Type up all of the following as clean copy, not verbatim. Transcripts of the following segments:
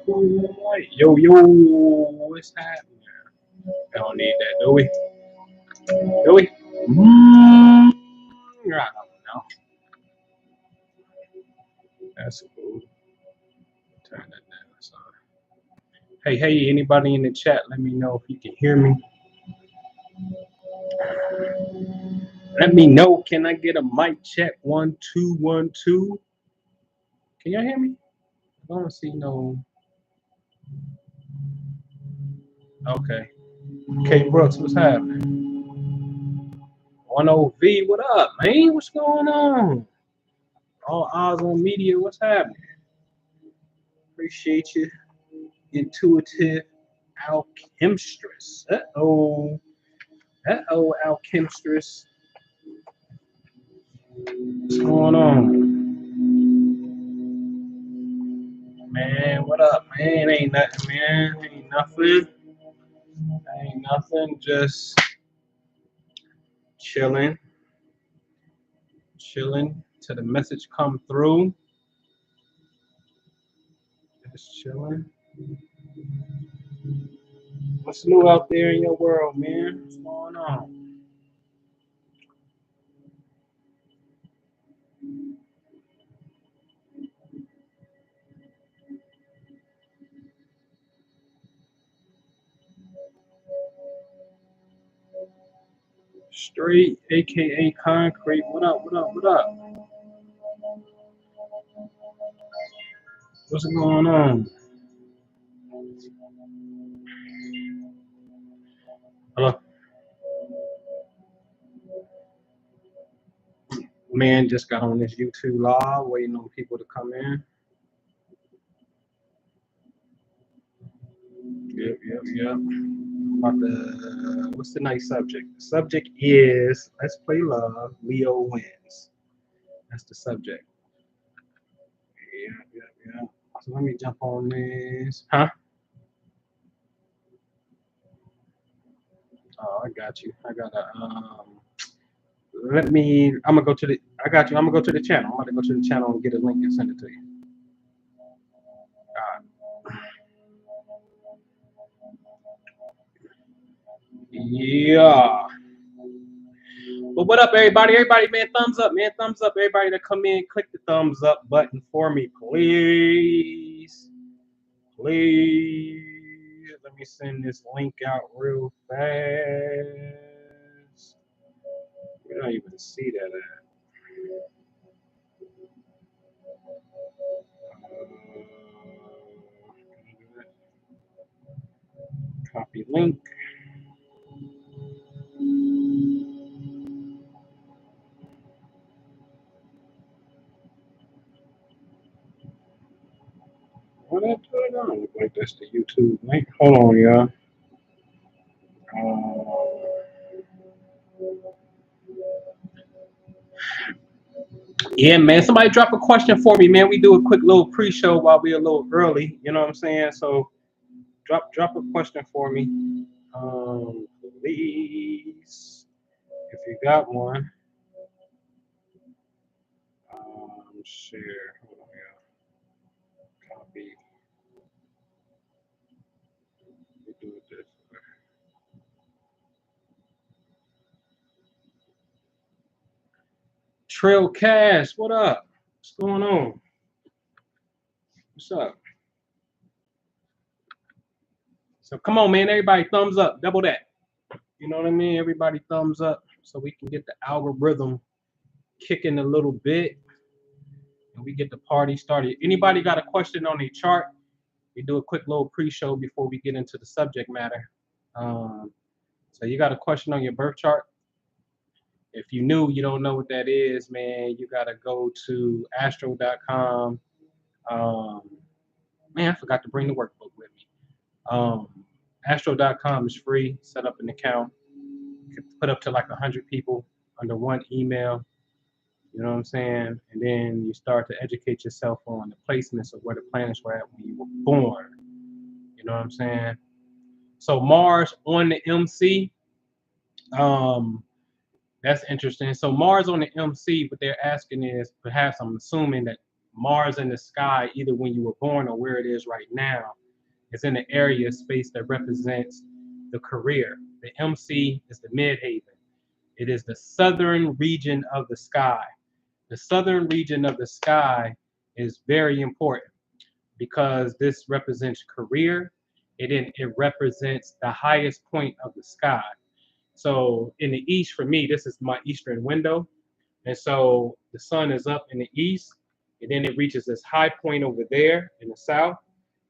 Right. Yo, yo, what's happening? I don't need that, do we? Do we? I don't know. That's cool. Turn that down. So. Hey, anybody in the chat, let me know if you can hear me. Let me know. Can I get a mic check? 1, 2, 1, 2. Can y'all hear me? I don't see no. Okay. K Brooks, what's happening? 10V, what up, man? What's going on? All eyes on media, what's happening? Appreciate you. Intuitive alchemstress. Alchemstress. What's going on? Man, what up, man? Ain't nothing, man. Ain't nothing. Ain't nothing. Just chilling. Chilling till the message come through. Just chilling. What's new out there in your world, man? What's going on? Straight, aka concrete. What up? What up? What up? What's going on? Hello? Man, just got on this YouTube live, waiting on people to come in. Yep. About the what's the nice subject? The subject is let's play love. Leo wins. That's the subject. Yeah. So let me jump on this. Huh? Oh, I got you. I gotta let me I'm gonna go to the I got you. I'm gonna go to the channel. I'm gonna go to the channel and get a link and send it to you. Yeah. Well, what up, everybody? Everybody, man, thumbs up, man. Thumbs up. Everybody that come in, click the thumbs up button for me, please. Please. Let me send this link out real fast. We don't even see that at. Copy link. What I put it on? Look like that's the YouTube link. Hold on, y'all. Yeah, man. Somebody drop a question for me, man. We do a quick little pre-show while we're a little early. You know what I'm saying? So drop a question for me, please, if you got one. Share. Hold on, yeah. Copy. We do it this way. Trail Cash, what up? What's going on? What's up? So come on, man. Everybody, thumbs up. Double that. You know what I mean? Everybody, thumbs up so we can get the algorithm kicking a little bit and we get the party started. Anybody got a question on a chart? We do a quick little pre-show before we get into the subject matter. So you got a question on your birth chart? If you knew, you don't know what that is, man, you got to go to astro.com. Man, I forgot to bring the workbook with me. Astro.com is free. Set up an account. You can put up to like 100 people under one email. You know what I'm saying? And then you start to educate yourself on the placements of where the planets were at when you were born. You know what I'm saying? So Mars on the MC, that's interesting. So Mars on the MC, what they're asking is, perhaps I'm assuming that Mars in the sky, either when you were born or where it is right now, is in the area of space that represents the career. The MC is the midhaven. It is the southern region of the sky. The southern region of the sky is very important because this represents career. It represents the highest point of the sky. So in the east, for me, this is my eastern window. And so the sun is up in the east, and then it reaches this high point over there in the south,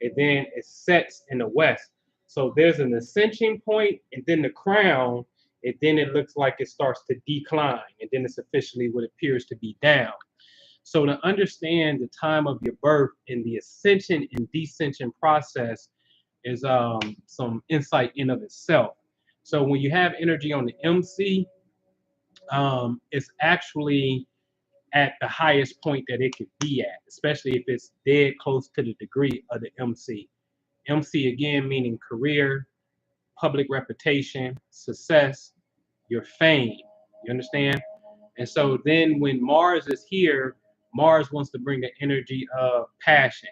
and then it sets in the west. So there's an ascension point, and then the crown, and then it looks like it starts to decline, and then it's officially what appears to be down. So to understand the time of your birth and the ascension and descension process is some insight in of itself. So when you have energy on the MC, it's actually at the highest point that it could be at, especially if it's dead close to the degree of the MC. MC again meaning career, public reputation, success, your fame. You understand? And so then when Mars is here, Mars wants to bring the energy of passion.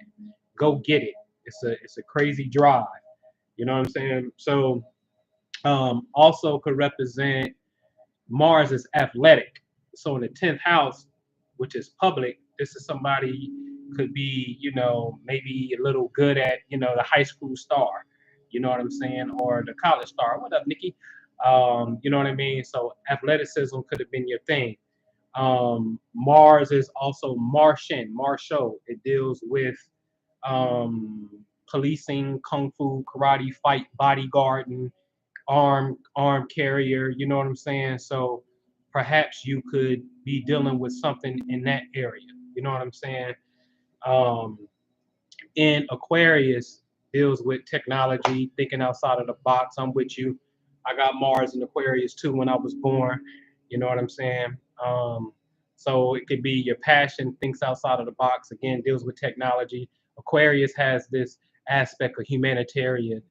Go get it. It's a crazy drive. You know what I'm saying? So also could represent Mars is athletic. So in the 10th house, which is public, this is somebody could be, maybe a little good at, the high school star, you know what I'm saying? Or the college star. What up, Nikki? You know what I mean? So athleticism could have been your thing. Mars is also Martian, martial. It deals with um, policing, kung fu, karate, fight, bodyguarding, arm carrier, you know what I'm saying? So perhaps you could be dealing with something in that area, you know what I'm saying? Um, in Aquarius deals with technology, thinking outside of the box. I'm with you. I got Mars in Aquarius too when I was born. You know what I'm saying? So it could be your passion, thinks outside of the box. Again, deals with technology. Aquarius has this aspect of humanitarian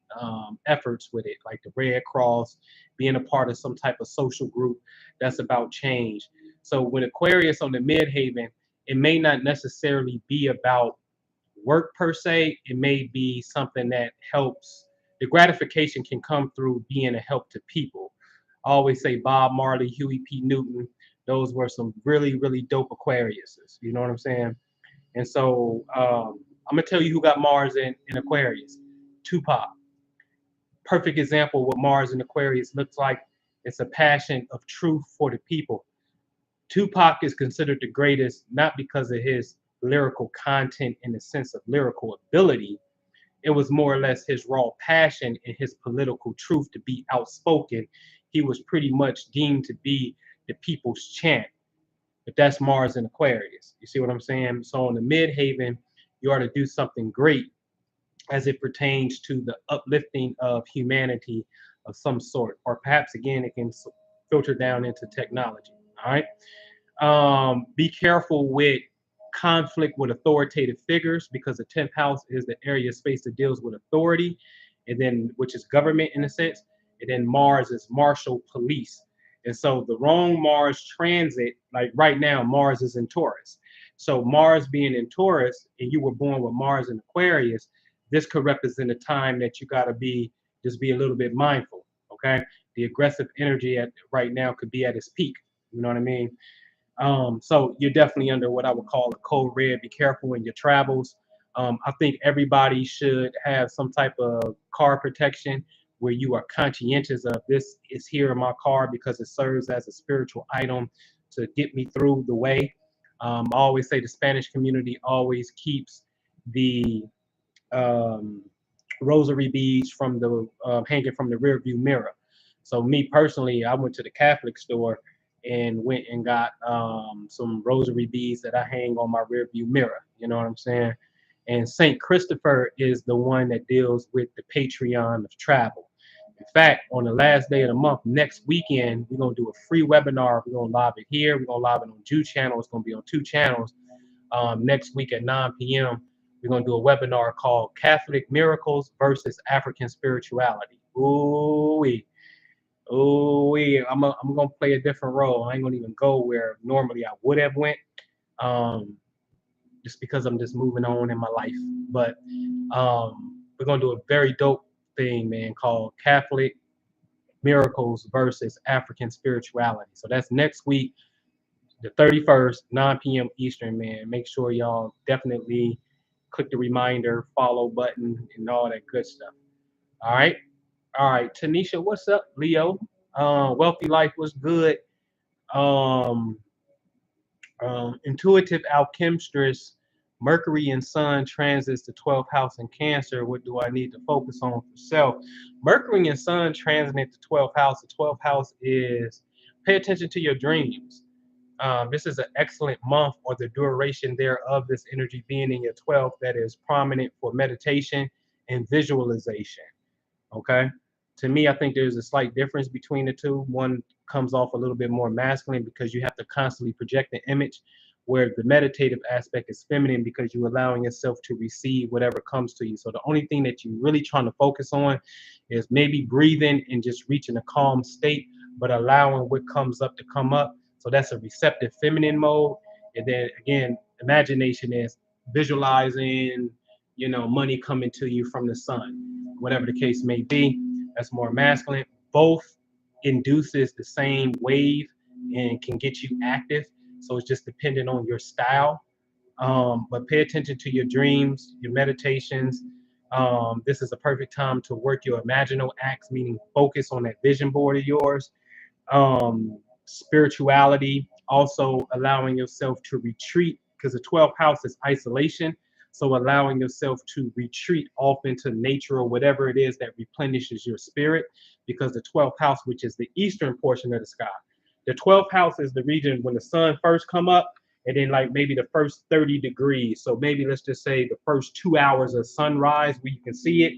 efforts with it, like the Red Cross, being a part of some type of social group that's about change. So with Aquarius on the midhaven, it may not necessarily be about work per se. It may be something that helps. The gratification can come through being a help to people. I always say Bob Marley, Huey P. Newton, those were some really, really dope Aquariuses. You know what I'm saying? And so I'm gonna tell you who got Mars in Aquarius. Tupac. Perfect example of what Mars in Aquarius looks like. It's a passion of truth for the people. Tupac is considered the greatest not because of his lyrical content in the sense of lyrical ability. It was more or less his raw passion and his political truth to be outspoken. He was pretty much deemed to be the people's champ. But that's Mars in Aquarius. You see what I'm saying? So in the midhaven, you are to do something great as it pertains to the uplifting of humanity of some sort, or perhaps again it can filter down into technology. All right. Be careful with conflict with authoritative figures because the 10th house is the area of space that deals with authority, and then which is government in a sense, and then Mars is martial police. And so the wrong Mars transit, like right now, Mars is in Taurus. So Mars being in Taurus, and you were born with Mars in Aquarius, this could represent a time that you gotta just be a little bit mindful. Okay, the aggressive energy at right now could be at its peak. You know what I mean? So you're definitely under what I would call a code red. Be careful in your travels. I think everybody should have some type of car protection where you are conscientious of this is here in my car because it serves as a spiritual item to get me through the way. I always say the Spanish community always keeps the um, rosary beads from the hanging from the rear view mirror. So me personally, I went to the Catholic store and went and got some rosary beads that I hang on my rear view mirror. You know what I'm saying? And Saint Christopher is the one that deals with the Patreon of travel. In fact, on the last day of the month, next weekend, we're gonna do a free webinar. We're gonna live it here. We're gonna live it on Jew channel. It's gonna be on 2 channels. Next week at 9 p.m. We're gonna do a webinar called Catholic Miracles versus African Spirituality. Ooh, I'm gonna play a different role. I ain't gonna even go where normally I would have went. Um, just because I'm just moving on in my life. But we're gonna do a very dope thing, man, called Catholic Miracles versus African Spirituality. So that's next week, the 31st, 9 p.m. Eastern, man. Make sure y'all definitely click the reminder, follow button, and all that good stuff. All right. All right. Tanisha, what's up? Leo. Wealthy Life was good. Um, Intuitive Alchemstress, Mercury and Sun transits the 12th house in Cancer. What do I need to focus on for self? Mercury and Sun transit the 12th house. The 12th house is pay attention to your dreams. This is an excellent month, or the duration thereof, this energy being in your 12th, that is prominent for meditation and visualization. Okay. To me, I think there's a slight difference between the two. One comes off a little bit more masculine because you have to constantly project the image, where the meditative aspect is feminine because you're allowing yourself to receive whatever comes to you. So the only thing that you're really trying to focus on is maybe breathing and just reaching a calm state, but allowing what comes up to come up. So that's a receptive feminine mode. And then again, imagination is visualizing, money coming to you from the sun, whatever the case may be. That's more masculine. Both induces the same wave and can get you active. So it's just dependent on your style. But pay attention to your dreams, your meditations. This is a perfect time to work your imaginal acts, meaning focus on that vision board of yours. Spirituality, also allowing yourself to retreat, because the 12th house is isolation. So allowing yourself to retreat off into nature or whatever it is that replenishes your spirit, because the 12th house, which is the eastern portion of the sky, the 12th house is the region when the sun first come up, and then like maybe the first 30 degrees. So maybe let's just say the first 2 hours of sunrise where you can see it,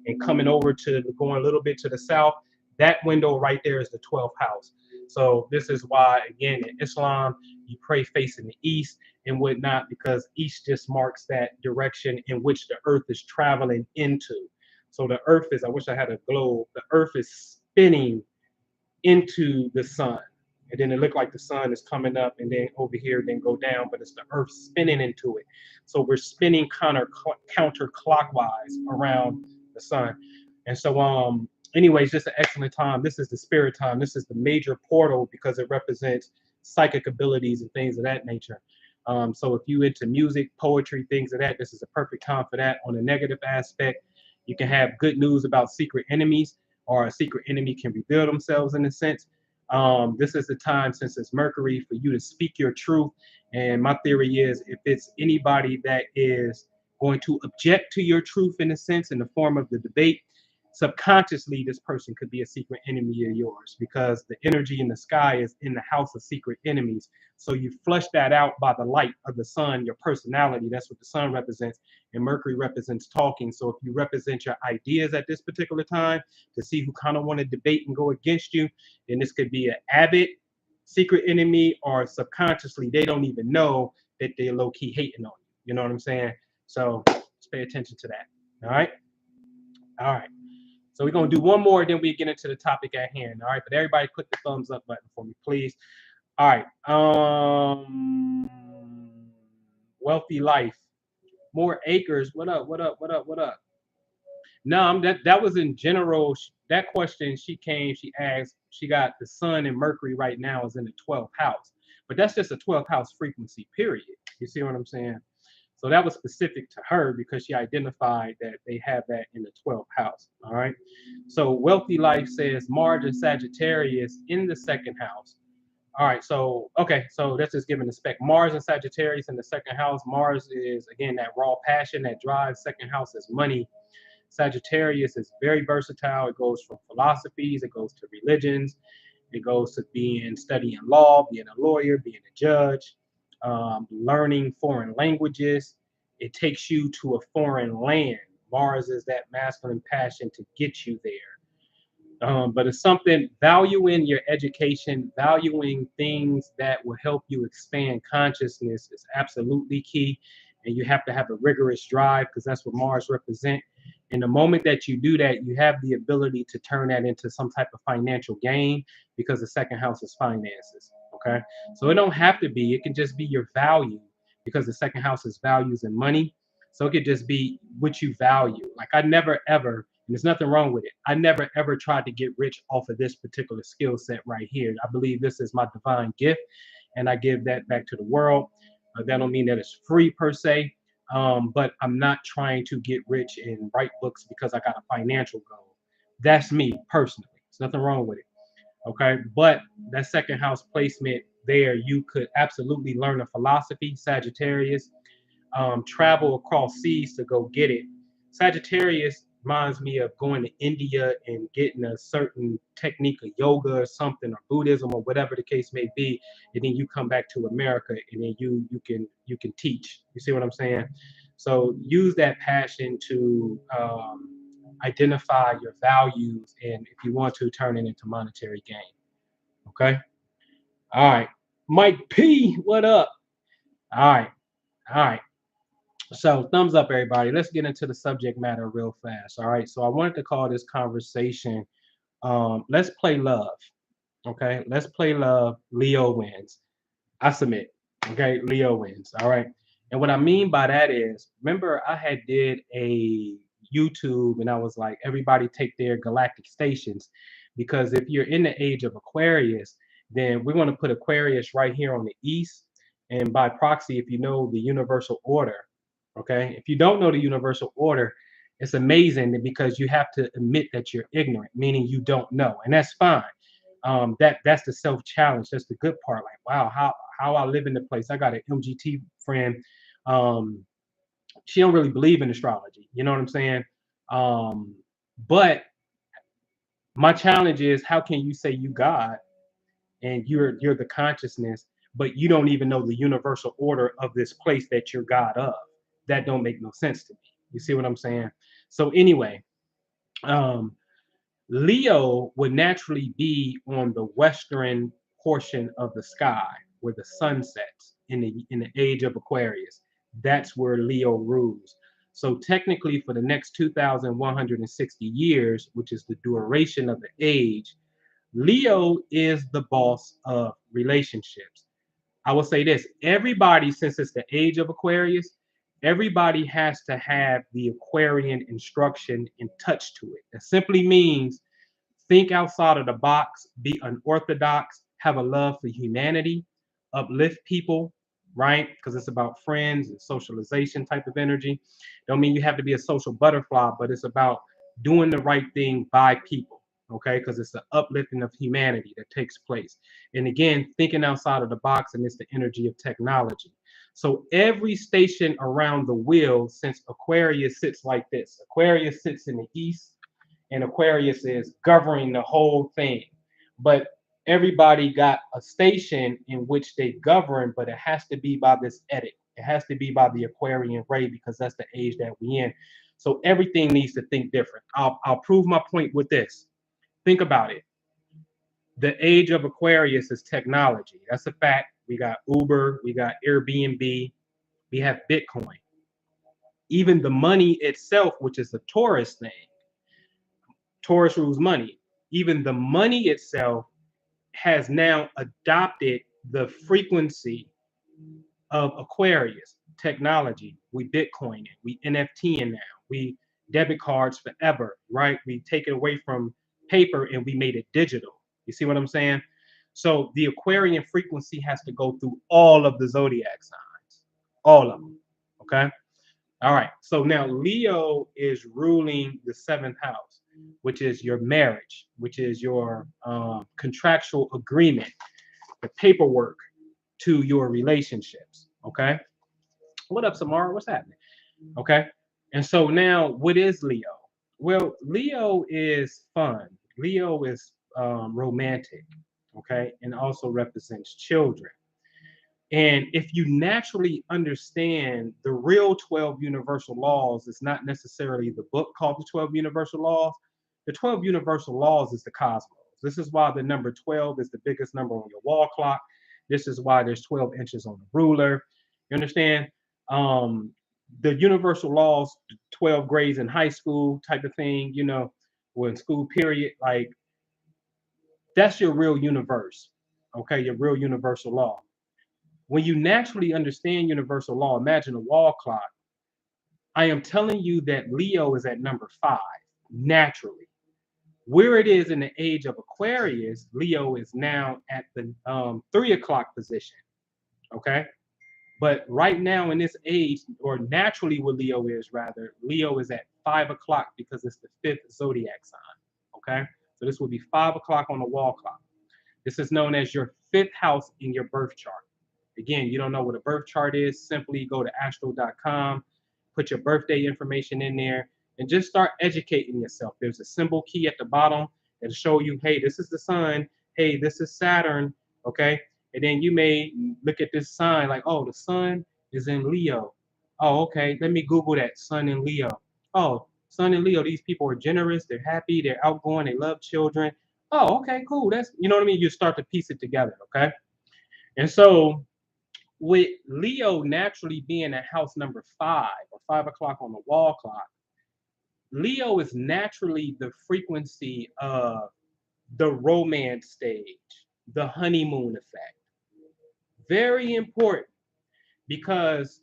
and coming over to going a little bit to the south, that window right there is the 12th house. So this is why, again, in Islam, you pray facing the east and whatnot, because east just marks that direction in which the earth is traveling into. So the earth is, I wish I had a globe, the earth is spinning into the sun. And then it looked like the sun is coming up and then over here, then go down, but it's the earth spinning into it. So we're spinning counterclockwise around the sun. And so, anyways, just an excellent time. This is the spirit time. This is the major portal because it represents psychic abilities and things of that nature. So if you into music, poetry, things of that, this is a perfect time for that. On a negative aspect, you can have good news about secret enemies, or a secret enemy can reveal themselves in a sense. This is the time, since it's Mercury, for you to speak your truth. And my theory is, if it's anybody that is going to object to your truth in a sense, in the form of the debate, subconsciously this person could be a secret enemy of yours, because the energy in the sky is in the house of secret enemies. So you flush that out by the light of the sun, your personality. That's what the sun represents, and Mercury represents talking. So if you represent your ideas at this particular time to see who kind of want to debate and go against you, then this could be an avid secret enemy, or subconsciously they don't even know that they're low-key hating on you. You know what I'm saying? So just pay attention to that. All right. All right. So we're going to do one more, then we get into the topic at hand. All right. But everybody click the thumbs up button for me, please. All right. Wealthy Life. More acres. What up? What up? What up? What up? No, that was in general. That question she asked, she got the sun and Mercury right now is in the 12th house. But that's just a 12th house frequency, period. You see what I'm saying? So that was specific to her because she identified that they have that in the 12th house. All right. So Wealthy Life says Mars and Sagittarius in the second house. All right. So, okay. So that's just giving the spec. Mars and Sagittarius in the second house. Mars is, again, that raw passion that drives. Second house is money. Sagittarius is very versatile. It goes from philosophies, it goes to religions, it goes to studying law, being a lawyer, being a judge, learning foreign languages. It takes you to a foreign land. Mars is that masculine passion to get you there. But it's something, valuing your education, valuing things that will help you expand consciousness is absolutely key. And you have to have a rigorous drive, because that's what Mars represents. And the moment that you do that, you have the ability to turn that into some type of financial gain, because the second house is finances. Okay. So it don't have to be, it can just be your value. because the second house is values and money. So it could just be what you value. Like I never ever, and there's nothing wrong with it. I never ever tried to get rich off of this particular skill set right here. I believe this is my divine gift, and I give that back to the world. That don't mean that it's free per se, but I'm not trying to get rich and write books because I got a financial goal. That's me personally. There's nothing wrong with it. Okay, but that second house placement there, you could absolutely learn a philosophy, Sagittarius, travel across seas to go get it. Sagittarius reminds me of going to India and getting a certain technique of yoga or something, or Buddhism or whatever the case may be, and then you come back to America and then you can teach. You see what I'm saying? So use that passion to identify your values, and if you want to, turn it into monetary gain. Okay. All right. Mike P, what up? All right. All right. So thumbs up, everybody. Let's get into the subject matter real fast. All right. So I wanted to call this conversation, Let's Play Love. Okay. Let's Play Love. Leo wins. I submit. Okay. Leo wins. All right. And what I mean by that is, remember I had did a YouTube and I was like, everybody take their galactic stations, because if you're in the age of Aquarius, then we're going to put Aquarius right here on the east. And by proxy, if you know the universal order, okay, if you don't know the universal order, it's amazing because you have to admit that you're ignorant, meaning you don't know, and that's fine. That's the self challenge. That's the good part. Like, wow, how I live in the place. I got an MGT friend. Um, she don't really believe in astrology. You know what I'm saying? But my challenge is, how can you say you God and you're the consciousness, but you don't even know the universal order of this place that you're God of? That don't make no sense to me. You see what I'm saying? So anyway, um, Leo would naturally be on the western portion of the sky where the sun sets in the age of Aquarius. That's where Leo rules. So technically, for the next 2,160 years, which is the duration of the age, Leo is the boss of relationships. I will say this: everybody, since it's the age of Aquarius, everybody has to have the Aquarian instruction and touch to it. That simply means think outside of the box, be unorthodox, have a love for humanity, uplift people, right? Because it's about friends and socialization type of energy. Don't mean you have to be a social butterfly, but it's about doing the right thing by people, okay? Because it's the uplifting of humanity that takes place. And again, thinking outside of the box, and it's the energy of technology. So every station around the wheel, since Aquarius sits like this, Aquarius sits in the east, and Aquarius is governing the whole thing. But everybody got a station in which they govern, but it has to be by this edict. It has to be by the Aquarian ray, because that's the age that we in. So everything needs to think different. I'll prove my point with this. Think about it. The age of Aquarius is technology. That's a fact. We got Uber, we got Airbnb, we have Bitcoin. Even the money itself, which is a Taurus thing, Taurus rules money. Even the money itself has now adopted the frequency of Aquarius technology. We Bitcoin it, we NFT in now, we debit cards forever, right? We take it away from paper and we made it digital. You see what I'm saying? So the Aquarian frequency has to go through all of the zodiac signs, all of them. Okay. All right. So now Leo is ruling the seventh house, which is your marriage, which is your contractual agreement, the paperwork to your relationships. Okay. What up, Samara? What's happening? Okay. And so now, what is Leo? Well, Leo is fun. Leo is romantic. Okay. And also represents children. And if you naturally understand the real 12 universal laws, it's not necessarily the book called the 12 universal laws. The 12 universal laws is the cosmos. This is why the number 12 is the biggest number on your wall clock. This is why there's 12 inches on the ruler. You understand? The universal laws, 12 grades in high school type of thing, or in school period, like that's your real universe. Okay, your real universal law. When you naturally understand universal law, imagine a wall clock. I am telling you that Leo is at number 5, naturally. Where it is in the age of Aquarius, Leo is now at the 3 o'clock position. Okay. But right now in this age, or naturally what Leo is rather, Leo is at 5 o'clock because it's the 5th zodiac sign. Okay. So this will be 5 o'clock on the wall clock. This is known as your 5th house in your birth chart. Again, you don't know what a birth chart is, simply go to astro.com, put your birthday information in there, and just start educating yourself. There's a symbol key at the bottom that'll show you, hey, this is the sun, hey, this is Saturn, okay? And then you may look at this sign like, oh, the sun is in Leo. Oh, okay, let me Google that, sun in Leo. Oh, sun in Leo, these people are generous, they're happy, they're outgoing, they love children. Oh, okay, cool. That's, you know what I mean? You start to piece it together, okay? And so with Leo naturally being at house number 5 or 5 o'clock on the wall clock, Leo is naturally the frequency of the romance stage, the honeymoon effect. Very important because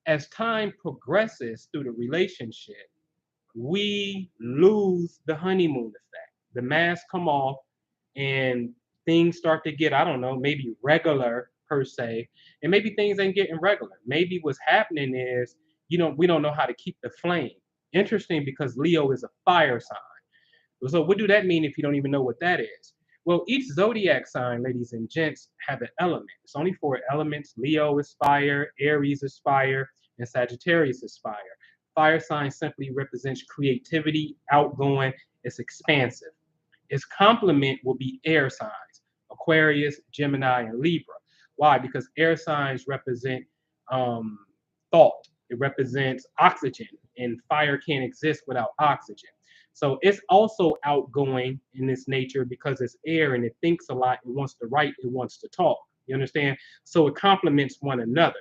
as time progresses through the relationship, we lose the honeymoon effect. The mask come off and things start to get, I don't know, maybe regular per se, and maybe things ain't getting regular. Maybe what's happening is, we don't know how to keep the flame. Interesting because Leo is a fire sign. So what do that mean if you don't even know what that is? Well, each zodiac sign, ladies and gents, have an element. It's only 4 elements. Leo is fire, Aries is fire, and Sagittarius is fire. Fire sign simply represents creativity, outgoing, it's expansive. Its complement will be air signs, Aquarius, Gemini, and Libra. Why? Because air signs represent thought. It represents oxygen, and fire can't exist without oxygen. So it's also outgoing in this nature because it's air and it thinks a lot. It wants to write. It wants to talk. You understand? So it complements one another,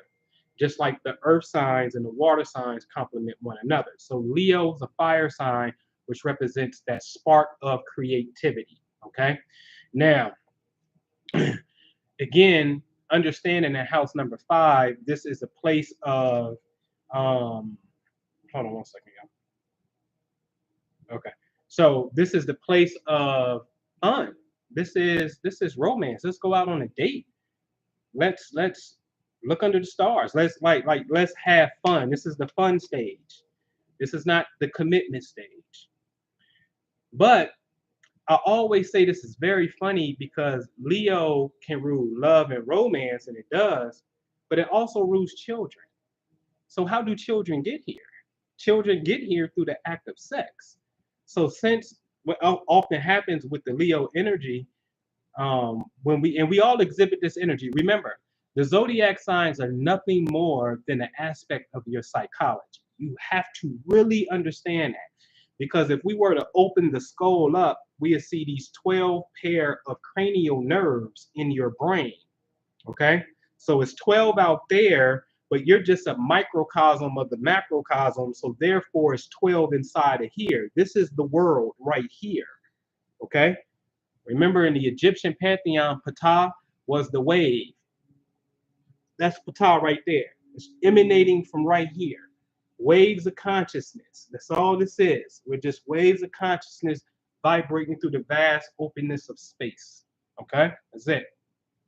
just like the earth signs and the water signs complement one another. So Leo is a fire sign, which represents that spark of creativity. Okay. Now, again, understanding that house number 5, this is a place of, hold on one second, y'all. Okay. So this is the place of fun. This is romance. Let's go out on a date. Let's look under the stars. Let's have fun. This is the fun stage. This is not the commitment stage. But I always say this is very funny because Leo can rule love and romance, and it does, but it also rules children. So how do children get here? Children get here through the act of sex. So since what often happens with the Leo energy, when we all exhibit this energy. Remember, the zodiac signs are nothing more than an aspect of your psychology. You have to really understand that. Because if we were to open the skull up, we would see these 12 pair of cranial nerves in your brain. Okay? So it's 12 out there, but you're just a microcosm of the macrocosm. So therefore, it's 12 inside of here. This is the world right here. Okay? Remember in the Egyptian pantheon, Ptah was the wave. That's Ptah right there. It's emanating from right here. Waves of consciousness. That's all this is. We're just waves of consciousness vibrating through the vast openness of space. Okay? That's it.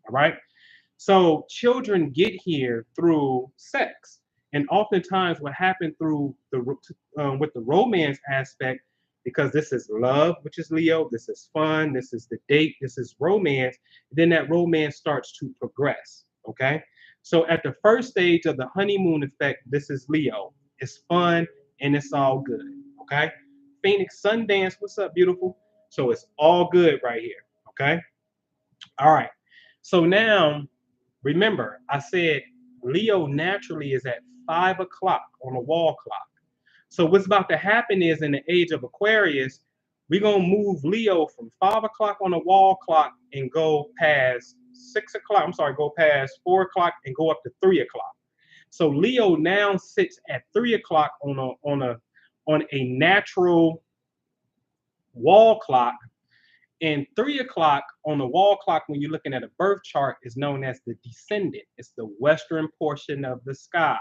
All right? So children get here through sex. And oftentimes what happened through with the romance aspect, because this is love, which is Leo, this is fun, this is the date, this is romance, then that romance starts to progress. Okay? So at the first stage of the honeymoon effect, this is Leo. It's fun and it's all good. Okay? Phoenix Sundance, what's up, beautiful? So it's all good right here. Okay? All right. So now, remember, I said Leo naturally is at 5 o'clock on the wall clock. So what's about to happen is in the age of Aquarius, we're going to move Leo from 5 o'clock on the wall clock and go past 6 o'clock. I'm sorry, go past 4 o'clock and go up to 3 o'clock. So Leo now sits at 3 o'clock on a natural wall clock. And 3 o'clock on the wall clock, when you're looking at a birth chart, is known as the descendant. It's the western portion of the sky.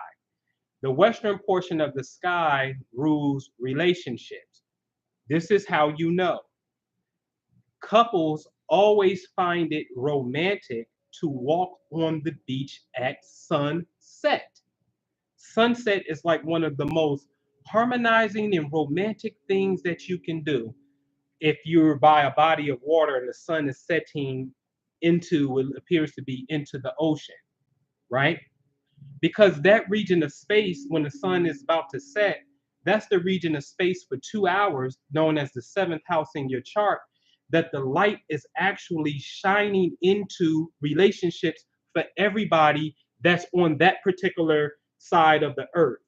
The western portion of the sky rules relationships. This is how you know. Couples always find it romantic to walk on the beach at sunset. Sunset is like one of the most harmonizing and romantic things that you can do if you're by a body of water and the sun is setting into what appears to be into the ocean, right? Because that region of space, when the sun is about to set, that's the region of space for 2 hours, known as the seventh house in your chart, that the light is actually shining into relationships for everybody that's on that particular side of the earth.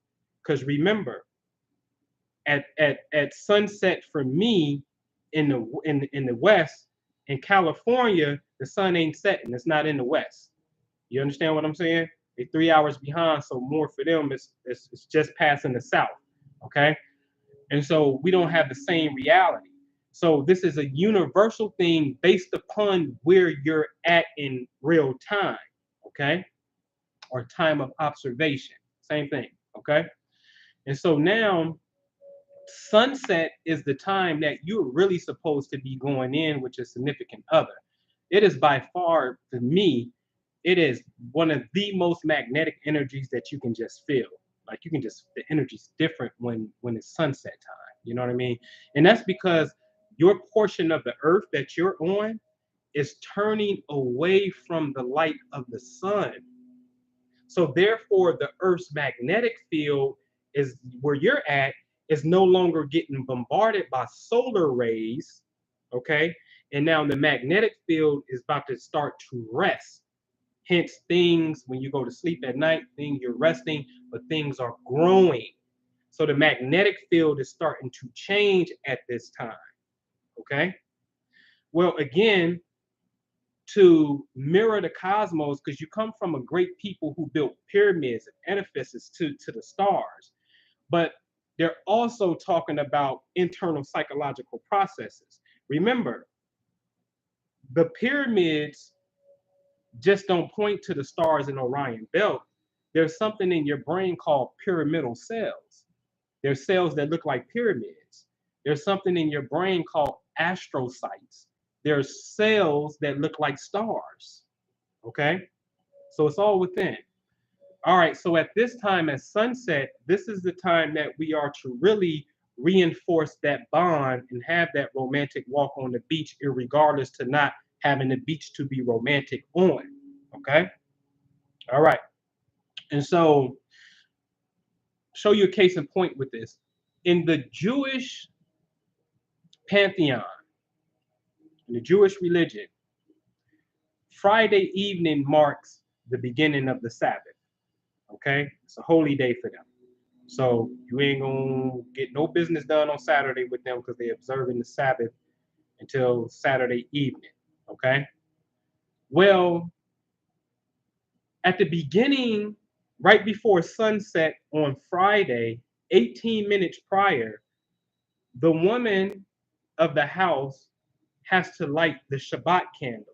Because remember, at sunset for me in the west, in California, the sun ain't setting. It's not in the west. You understand what I'm saying? They're 3 hours behind, so more for them it's just passing the south. Okay, and so we don't have the same reality. So this is a universal thing based upon where you're at in real time. Okay, or time of observation. Same thing. Okay, and so now sunset is the time that you're really supposed to be going in with your significant other. It is by far, for me, it is one of the most magnetic energies that you can just feel. Like you can just, the energy's different when it's sunset time. You know what I mean? And that's because your portion of the earth that you're on is turning away from the light of the sun. So therefore, the Earth's magnetic field is where you're at is no longer getting bombarded by solar rays, okay? And now the magnetic field is about to start to rest. Hence, things when you go to sleep at night, things you're resting, but things are growing. So the magnetic field is starting to change at this time, okay? Well, again, to mirror the cosmos, because you come from a great people who built pyramids and edifices to the stars, but they're also talking about internal psychological processes. Remember, the pyramids just don't point to the stars in Orion belt. There's something in your brain called pyramidal cells. There's cells that look like pyramids. There's something in your brain called astrocytes. There's cells that look like stars. Okay? So it's all within. All right, so at this time at sunset, this is the time that we are to really reinforce that bond and have that romantic walk on the beach, regardless to not having the beach to be romantic on. Okay? All right. And so show you a case in point with this. In the Jewish pantheon, in the Jewish religion, Friday evening marks the beginning of the Sabbath. Okay? It's a holy day for them. So you ain't gonna get no business done on Saturday with them because they're observing the Sabbath until Saturday evening. Okay? Well, at the beginning, right before sunset on Friday, 18 minutes prior, the woman of the house has to light the Shabbat candles.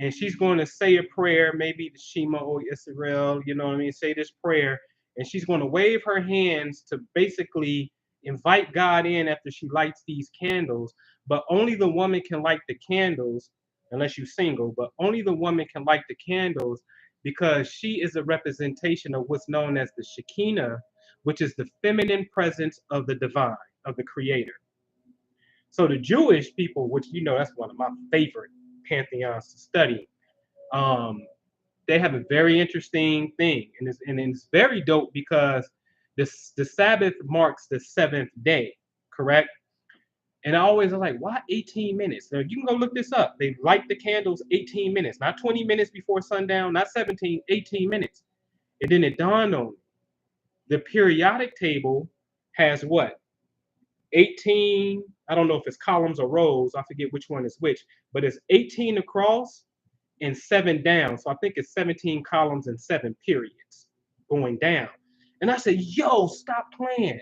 And she's going to say a prayer, maybe the Shema or Israel, you know what I mean? Say this prayer. And she's going to wave her hands to basically invite God in after she lights these candles. But only the woman can light the candles, unless you're single, but only the woman can light the candles because she is a representation of what's known as the Shekinah, which is the feminine presence of the divine, of the creator. So the Jewish people, which you know, that's one of my favorite pantheons to study, they have a very interesting thing, and it's very dope because the Sabbath marks the seventh day, correct? And I always was like, why 18 minutes? Now you can go look this up. They light the candles 18 minutes, not 20 minutes before sundown, not 17, 18 minutes. And then it dawned on me, the periodic table has what? 18, I don't know if it's columns or rows, I forget which one is which, but it's 18 across and 7 down. So I think it's 17 columns and 7 periods going down. And I said, yo, stop playing.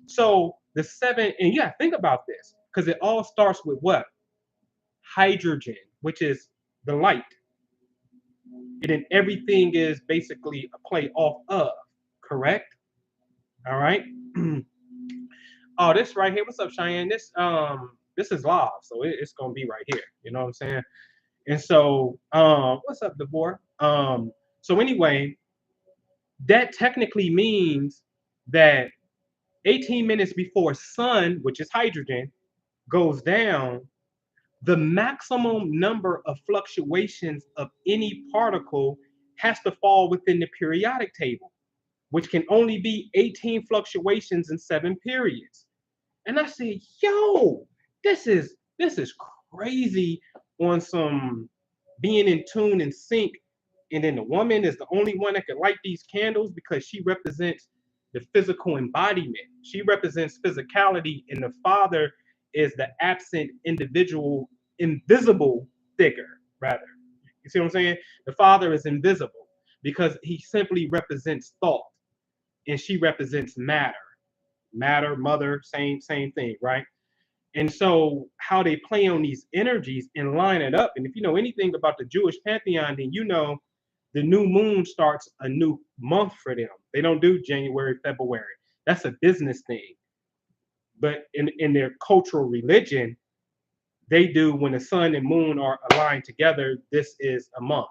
So the 7, and yeah, think about this. Because it all starts with what? Hydrogen, which is the light. And then everything is basically a play off of, correct? All right. Oh, this right here. What's up, Cheyenne? This is live, so it's gonna be right here. You know what I'm saying? And so, what's up, Devore? So anyway, that technically means that 18 minutes before sun, which is hydrogen, goes down, the maximum number of fluctuations of any particle has to fall within the periodic table, which can only be 18 fluctuations in 7 periods. And I said, yo, this is crazy on some being in tune and sync. And then the woman is the only one that can light these candles because she represents the physical embodiment. She represents physicality, and the father is the absent individual, invisible figure, rather. You see what I'm saying? The father is invisible because he simply represents thought, and she represents matter. Matter, mother, same thing, right? And so how they play on these energies and line it up. And if you know anything about the Jewish pantheon, then you know the new moon starts a new month for them. They don't do January, February. That's a business thing. But in their cultural religion, they do when the sun and moon are aligned together, this is a month.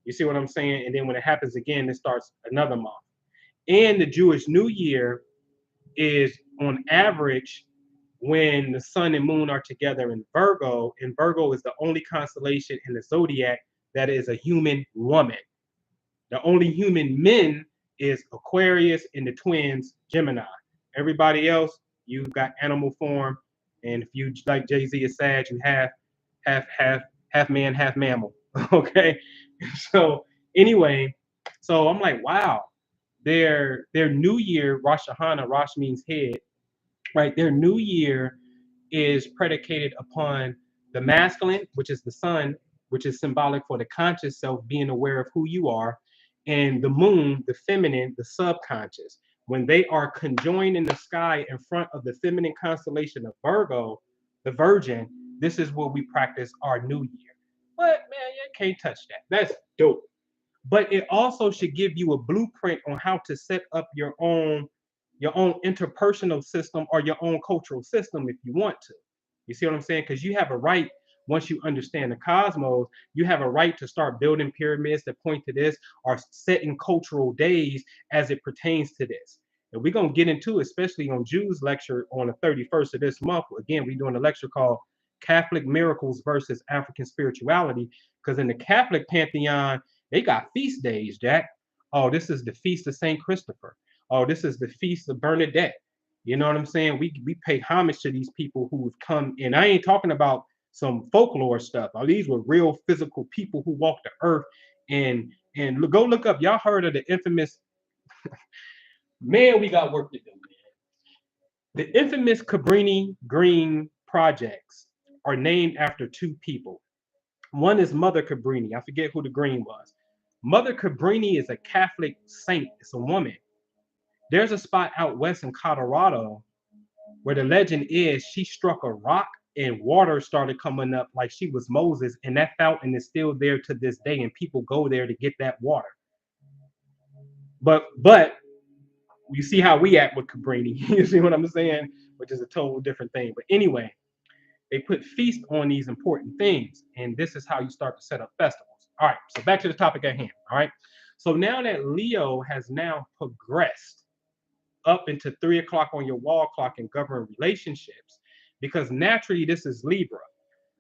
You see what I'm saying? And then when it happens again, it starts another month. And the Jewish New Year is on average when the sun and moon are together in Virgo, and Virgo is the only constellation in the zodiac that is a human woman. The only human men is Aquarius and the twins Gemini. Everybody else, you've got animal form, and if you like Jay-Z is Sag, you half man, half mammal. Okay, so anyway, so I'm like, wow, their new year, Rosh Hashanah, Rosh means head, right? Their new year is predicated upon the masculine, which is the sun, which is symbolic for the conscious self being aware of who you are, and the moon, the feminine, the subconscious. When they are conjoined in the sky in front of the feminine constellation of Virgo, the Virgin, this is where we practice our new year. But man, you can't touch that. That's dope. But it also should give you a blueprint on how to set up your own interpersonal system or your own cultural system if you want to. You see what I'm saying? Because you have a right, once you understand the cosmos, you have a right to start building pyramids that point to this or setting cultural days as it pertains to this. And we're going to get into, especially on Jews lecture on the 31st of this month. Again, we're doing a lecture called Catholic Miracles versus African Spirituality. Because in the Catholic pantheon, they got feast days, Jack. Oh, this is the Feast of St. Christopher. Oh, this is the Feast of Bernadette. You know what I'm saying? We pay homage to these people who have come in. I ain't talking about some folklore stuff. Oh, these were real physical people who walked the earth. And go look up. Y'all heard of the infamous, man, we got work to do, man. The infamous Cabrini Green projects are named after two people. One is Mother Cabrini. I forget who the green was. Mother Cabrini is a Catholic saint. It's a woman. There's a spot out west in Colorado where the legend is she struck a rock and water started coming up like she was Moses, and that fountain is still there to this day, and people go there to get that water. But you see how we act with Cabrini. You see what I'm saying? Which is a total different thing. But anyway, they put feast on these important things, and this is how you start to set up festivals. All right, so back to the topic at hand. All right, so now that Leo has now progressed up into 3 o'clock on your wall clock and govern relationships, because naturally this is Libra.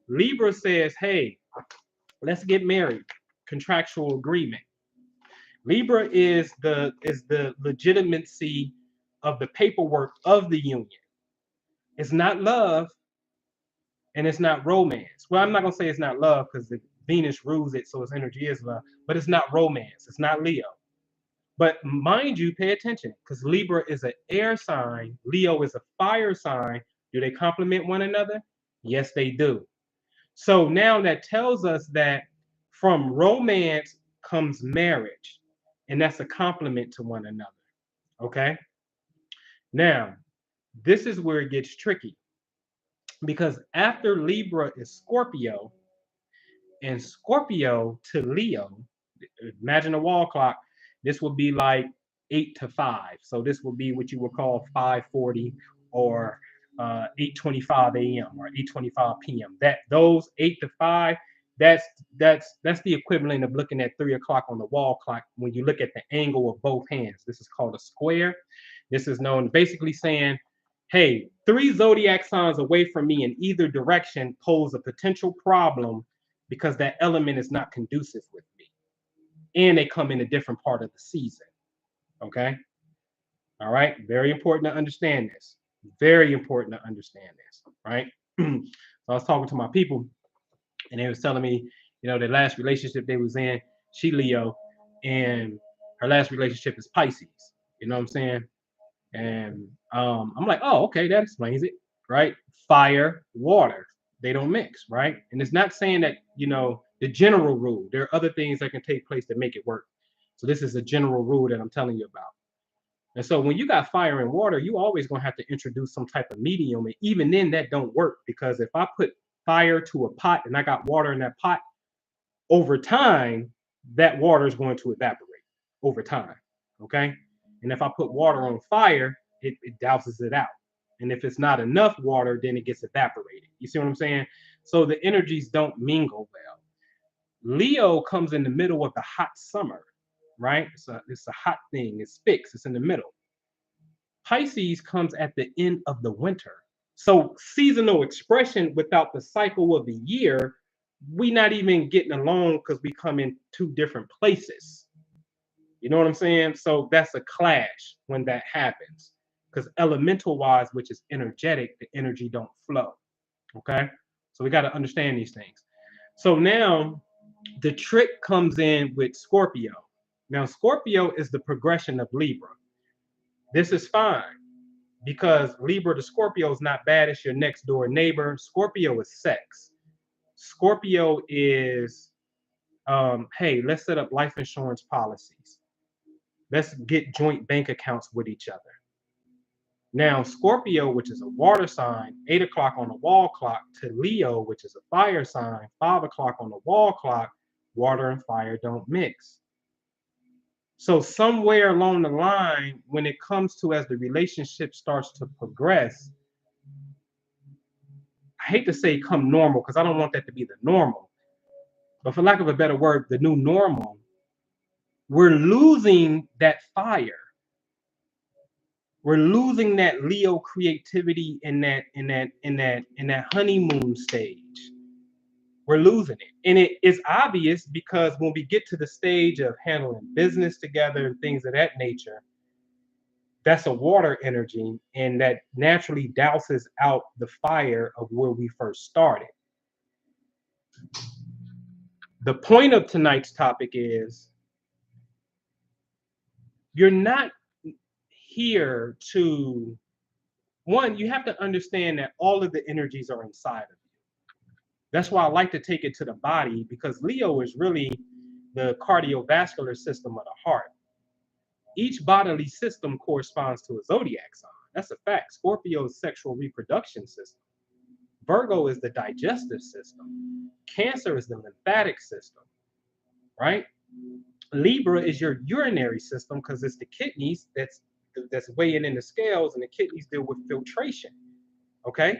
Libra says, hey, let's get married, contractual agreement. Libra is the legitimacy of the paperwork of the union. It's not love and it's not romance. Well, I'm not gonna say it's not love because Venus rules it, so its energy is love, but it's not romance. It's not Leo. But mind you, pay attention because Libra is an air sign. Leo is a fire sign. Do they complement one another? Yes, they do. So now that tells us that from romance comes marriage, and that's a complement to one another. Okay. Now, this is where it gets tricky because after Libra is Scorpio, and Scorpio to Leo, imagine a wall clock. This would be like 8 to 5. So this would be what you would call 5:40 or 8:25 a.m. or 8:25 p.m. That those 8 to 5, that's that's the equivalent of looking at 3 o'clock on the wall clock when you look at the angle of both hands. This is called a square. This is known basically saying, hey, 3 zodiac signs away from me in either direction pose a potential problem because that element is not conducive with me. And they come in a different part of the season. Okay. All right. Very important to understand this. Very important to understand this. Right. So I was talking to my people and they was telling me, the last relationship they was in, she Leo, and her last relationship is Pisces. You know what I'm saying? And I'm like, oh, okay, that explains it, right? Fire, water, they don't mix, right? And it's not saying that, the general rule. There are other things that can take place that make it work. So this is a general rule that I'm telling you about. And so when you got fire and water, you always gonna have to introduce some type of medium. And even then that don't work because if I put fire to a pot and I got water in that pot, over time, that water is going to evaporate over time. Okay. And if I put water on fire, it douses it out. And if it's not enough water, then it gets evaporated. You see what I'm saying? So the energies don't mingle well. Leo comes in the middle of the hot summer, right? It's a hot thing. It's fixed. It's in the middle. Pisces comes at the end of the winter. So seasonal expression without the cycle of the year, we not even getting along because we come in two different places. You know what I'm saying? So that's a clash when that happens. Because elemental wise, which is energetic, the energy don't flow. Okay. So we got to understand these things. So now the trick comes in with Scorpio. Now, Scorpio is the progression of Libra. This is fine because Libra to Scorpio is not bad. It's your next door neighbor. Scorpio is sex. Scorpio is, hey, let's set up life insurance policies. Let's get joint bank accounts with each other. Now, Scorpio, which is a water sign, 8 o'clock on the wall clock, to Leo, which is a fire sign, 5 o'clock on the wall clock, water and fire don't mix. So somewhere along the line, when it comes to as the relationship starts to progress, I hate to say come normal because I don't want that to be the normal. But for lack of a better word, the new normal, we're losing that fire. We're losing that Leo creativity in that honeymoon stage. We're losing it. And it is obvious because when we get to the stage of handling business together and things of that nature, that's a water energy, and that naturally douses out the fire of where we first started. The point of tonight's topic is you're not here to, one, you have to understand that all of the energies are inside of you. That's why I like to take it to the body, because Leo is really the cardiovascular system of the heart. Each bodily system corresponds to a zodiac sign. That's a fact. Scorpio is sexual reproduction system. Virgo is the digestive system. Cancer is the lymphatic system, right? Libra is your urinary system because it's the kidneys that's weighing in the scales, and the kidneys deal with filtration. Okay.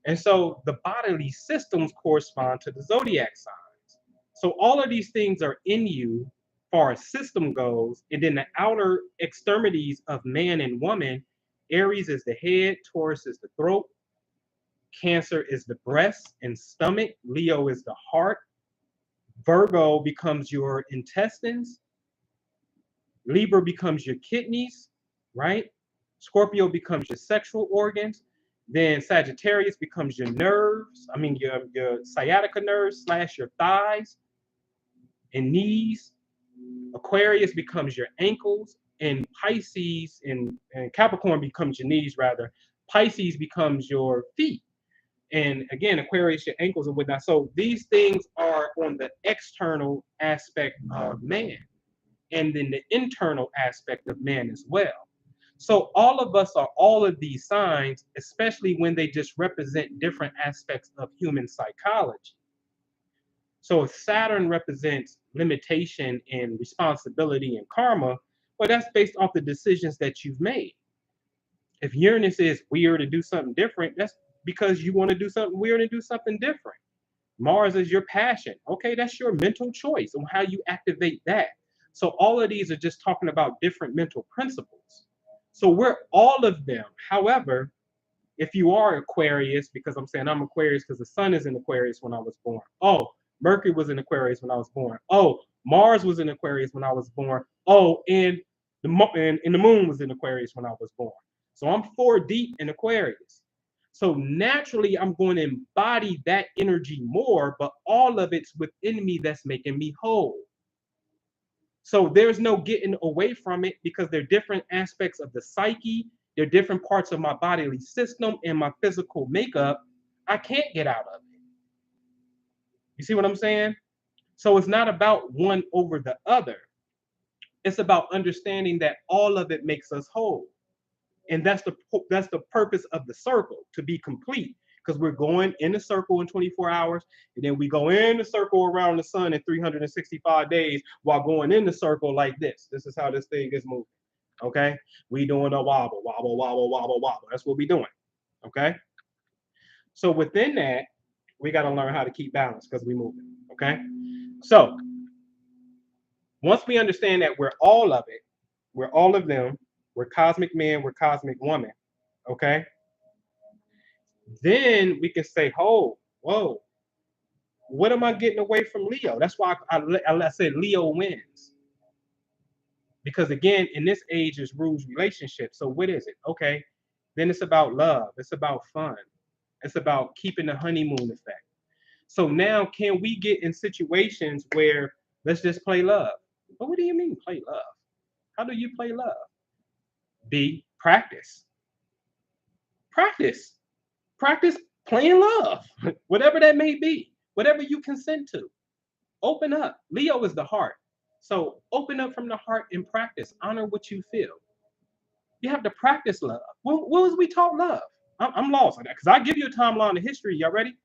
And so the bodily systems correspond to the zodiac signs. So all of these things are in you as far as system goes. And then the outer extremities of man and woman, Aries is the head, Taurus is the throat, Cancer is the breast and stomach, Leo is the heart, Virgo becomes your intestines, Libra becomes your kidneys, right? Scorpio becomes your sexual organs. Then Sagittarius becomes your nerves. I mean, your sciatica nerves / your thighs and knees. Aquarius becomes your ankles. And Pisces and Capricorn becomes your knees, rather. Pisces becomes your feet. And again, Aquarius, your ankles and whatnot. So these things are on the external aspect of man, and then the internal aspect of man as well. So all of us are all of these signs, especially when they just represent different aspects of human psychology. So if Saturn represents limitation and responsibility and karma, well, that's based off the decisions that you've made. If Uranus is weird and do something different, that's because you want to do something weird and do something different. Mars is your passion. Okay, that's your mental choice on how you activate that. So all of these are just talking about different mental principles. So we're all of them. However, if you are Aquarius, because I'm saying I'm Aquarius because the sun is in Aquarius when I was born. Oh, Mercury was in Aquarius when I was born. Oh, Mars was in Aquarius when I was born. Oh, and the moon was in Aquarius when I was born. So I'm 4 deep in Aquarius. So naturally, I'm going to embody that energy more, but all of it's within me that's making me whole. So there's no getting away from it because they're different aspects of the psyche. They're different parts of my bodily system and my physical makeup. I can't get out of it. You see what I'm saying? So it's not about one over the other. It's about understanding that all of it makes us whole. And that's the purpose of the circle, to be complete. Because we're going in a circle in 24 hours, and then we go in the circle around the sun in 365 days while going in the circle like this. This is how this thing is moving. Okay? We doing a wobble, wobble, wobble, wobble, wobble. That's what we doing. Okay? So within that, we got to learn how to keep balance because we moving. Okay? So once we understand that we're all of it, we're all of them, we're cosmic man, we're cosmic woman. Okay? Then we can say, oh, whoa, what am I getting away from Leo? That's why I said Leo wins. Because again, in this age is rules relationships. So what is it? Okay, then it's about love. It's about fun. It's about keeping the honeymoon effect. So now can we get in situations where let's just play love? But what do you mean play love? How do you play love? B, practice. Practice. Practice playing love, whatever that may be, whatever you consent to. Open up. Leo is the heart. So open up from the heart and practice. Honor what you feel. You have to practice love. When was we taught love? I'm lost on that because I give you a timeline of history. Y'all ready?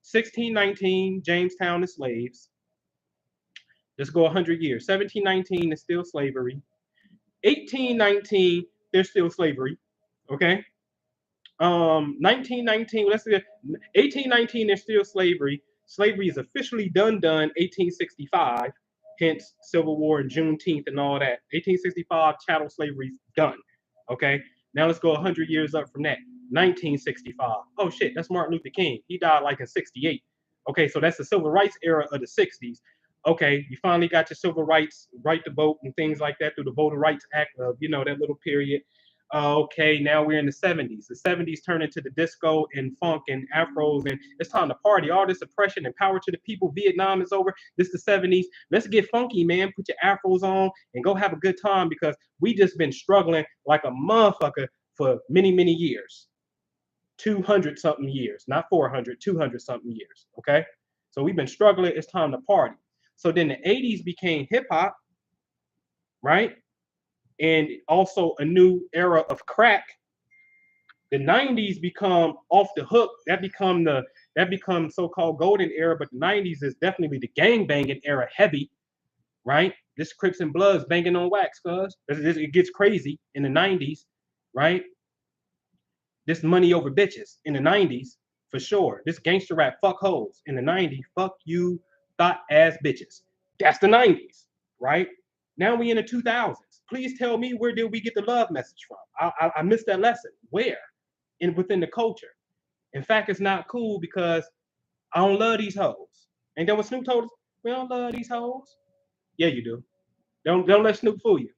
1619, Jamestown is slaves. Let's go 100 years. 1719 is still slavery. 1819, there's still slavery. Okay. 1919, let's say 1819, there's still slavery. Slavery is officially done 1865, hence Civil War and Juneteenth and all that. 1865, chattel slavery is done. Okay, now let's go 100 years up from that. 1965. Oh shit, that's Martin Luther King. He died like in 68. Okay, so that's the civil rights era of the 60s. Okay, you finally got your civil rights, right to vote and things like that through the Voter Rights Act of, that little period. Okay, now we're in the 70s. The 70s turn into the disco and funk and afros, and it's time to party. All this oppression and power to the people. Vietnam is over. This is the 70s. Let's get funky, man. Put your afros on and go have a good time because we just been struggling like a motherfucker for many, many years. 200 something years, not 400, 200 something years. Okay, so we've been struggling. It's time to party. So then the 80s became hip hop, right? And also a new era of crack. The 90s become off the hook. That becomes so-called golden era, but the 90s is definitely the gang banging era heavy, right? This Crips and Bloods banging on wax, cuz it gets crazy in the 90s, right? This money over bitches in the 90s, for sure. This gangster rap fuck hoes in the 90s, fuck you thought ass bitches. That's the 90s, right? Now we in the 2000s. Please tell me, where did we get the love message from? I missed that lesson. Where? Within the culture. In fact, it's not cool because I don't love these hoes. Ain't that what Snoop told us? We don't love these hoes. Yeah, you do. Don't let Snoop fool you.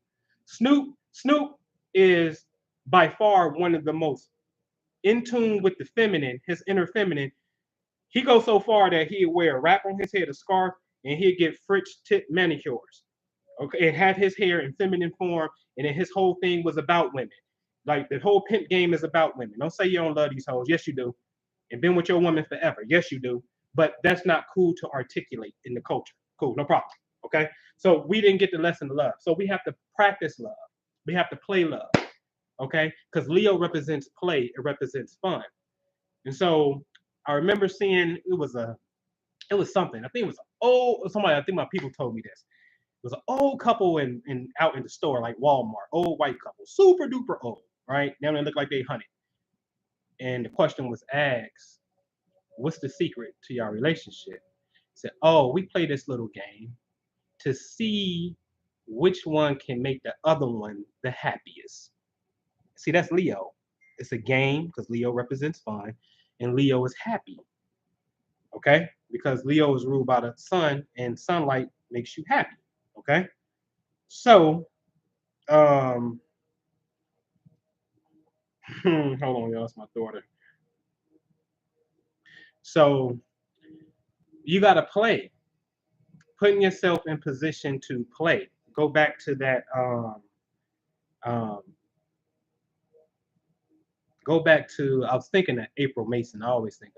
Snoop is by far one of the most in tune with the feminine, his inner feminine. He goes so far that he'd wear a wrap on his head, a scarf, and he'd get French tip manicures. Okay, and have his hair in feminine form, and then his whole thing was about women. Like the whole pimp game is about women. Don't say you don't love these hoes. Yes, you do. And been with your woman forever. Yes, you do. But that's not cool to articulate in the culture. Cool, no problem. Okay. So we didn't get the lesson of love. So we have to practice love. We have to play love. Okay, because Leo represents play, it represents fun. And so I remember seeing it was something. I think it was somebody. I think my people told me this. It was an old couple in out in the store, like Walmart, old white couple, super duper old, right? Now they look like they hunted. And the question was asked, "What's the secret to your relationship?" Said, "Oh, we play this little game to see which one can make the other one the happiest." See, that's Leo. It's a game because Leo represents fun, and Leo is happy. Okay, because Leo is ruled by the sun, and sunlight makes you happy. Okay, so um, hold on, y'all. It's my daughter. So you got to play, putting yourself in position to play. Go back to that. Um, go back to. I was thinking that April Mason. I always think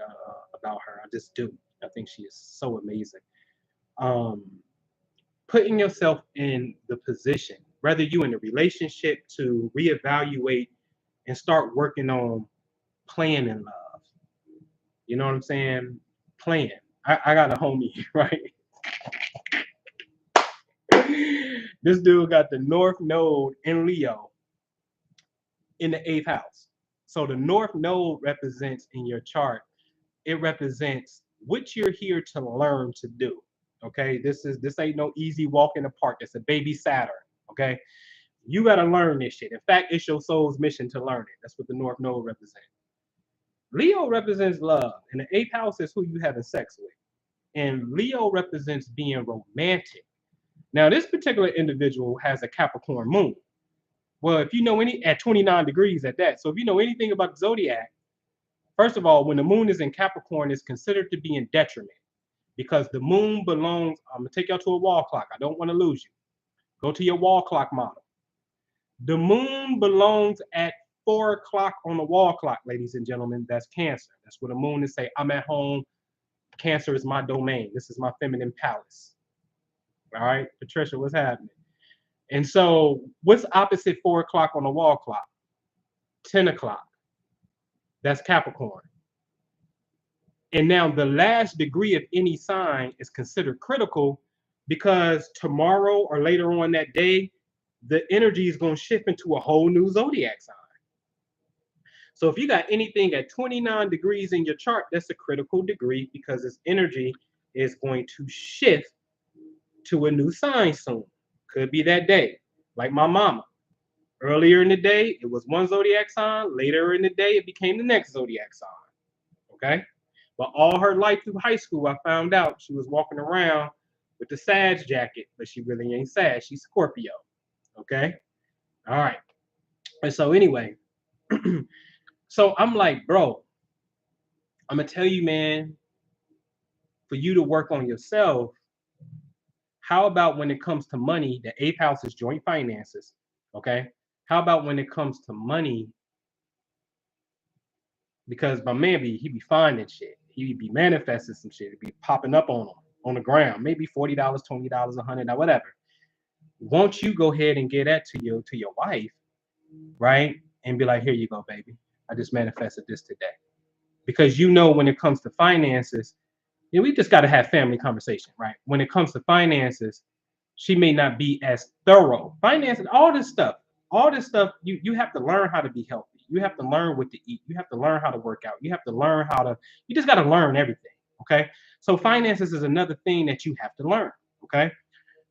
about her. I just do. I think she is so amazing. Um, putting yourself in the position, whether you in a relationship, to reevaluate and start working on playing in love. You know what I'm saying? Playing. I got a homie, right? This dude got the North Node in Leo in the eighth house. So the North Node represents in your chart, it represents what you're here to learn to do. Okay, this ain't no easy walk in the park. It's a baby Saturn. Okay, you got to learn this shit. In fact, it's your soul's mission to learn it. That's what the North Node represents. Leo represents love, and the eighth house is who you having sex with. And Leo represents being romantic. Now, this particular individual has a Capricorn moon. Well, if you know any at 29 degrees at that, so if you know anything about the zodiac, first of all, when the moon is in Capricorn, it's considered to be in detriment because the moon belongs. I'm gonna take y'all to a wall clock. I don't want to lose you. Go to your wall clock model. The moon belongs at 4 o'clock on the wall clock, ladies and gentlemen. That's Cancer. That's where the moon is say, I'm at home. Cancer is my domain. This is my feminine palace. All right, Patricia, what's happening? And so, what's opposite 4 o'clock on the wall clock? 10 o'clock. That's Capricorn. And now, the last degree of any sign is considered critical because tomorrow or later on that day, the energy is going to shift into a whole new zodiac sign. So if you got anything at 29 degrees in your chart, that's a critical degree because its energy is going to shift to a new sign soon. Could be that day, like my mama. Earlier in the day, it was one zodiac sign. Later in the day, it became the next zodiac sign. Okay? But all her life through high school, I found out she was walking around with the Sag jacket, but she really ain't Sag. She's Scorpio. Okay? All right. And so, anyway, so I'm like, bro, I'm going to tell you, man, for you to work on yourself, how about when it comes to money, the eighth house is joint finances. Okay. How about when it comes to money? Because my man he be finding shit. He be manifesting some shit. It be popping up on him on the ground. Maybe $40, $20, $100, whatever. Won't you go ahead and get that to your wife, right? And be like, here you go, baby. I just manifested this today. Because you know when it comes to finances, we just got to have family conversation, right? When it comes to finances, she may not be as thorough. Finances, all this stuff, you have to learn how to be healthy. You have to learn what to eat. You have to learn how to work out. You have to learn how to, you just got to learn everything. Okay. So finances is another thing that you have to learn. Okay.